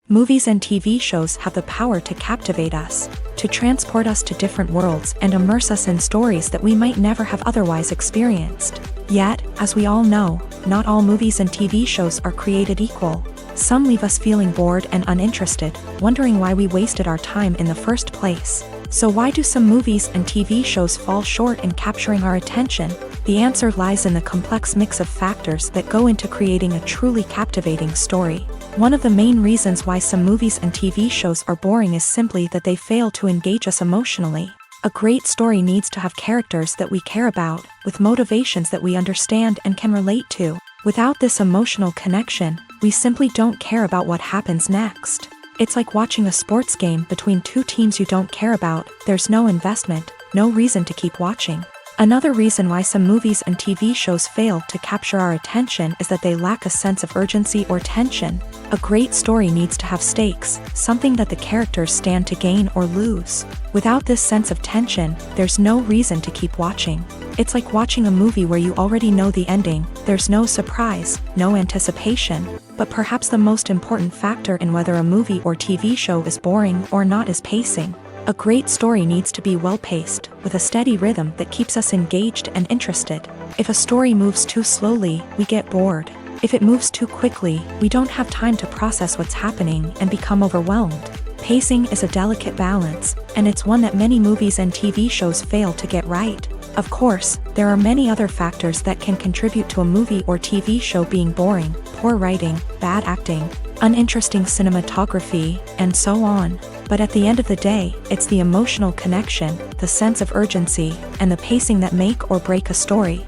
Movies and TV shows have the power to captivate us, to transport us to different worlds and immerse us in stories that we might never have otherwise experienced. Yet, as we all know, not all movies and TV shows are created equal. Some leave us feeling bored and uninterested, wondering why we wasted our time in the first place. So why do some movies and TV shows fall short in capturing our attention? The answer lies in the complex mix of factors that go into creating a truly captivating story. One of the main reasons why some movies and TV shows are boring is simply that they fail to engage us emotionally. A great story needs to have characters that we care about, with motivations that we understand and can relate to. Without this emotional connection, we simply don't care about what happens next. It's like watching a sports game between two teams you don't care about. There's no investment, no reason to keep watching. Another reason why some movies and TV shows fail to capture our attention is that they lack a sense of urgency or tension. A great story needs to have stakes, something that the characters stand to gain or lose. Without this sense of tension, there's no reason to keep watching. It's like watching a movie where you already know the ending, there's no surprise, no anticipation. But perhaps the most important factor in whether a movie or TV show is boring or not is pacing. A great story needs to be well-paced, with a steady rhythm that keeps us engaged and interested. If a story moves too slowly, we get bored. If it moves too quickly, we don't have time to process what's happening and become overwhelmed. Pacing is a delicate balance, and it's one that many movies and TV shows fail to get right. Of course, there are many other factors that can contribute to a movie or TV show being boring: poor writing, bad acting, uninteresting cinematography, and so on. But at the end of the day, it's the emotional connection, the sense of urgency, and the pacing that make or break a story.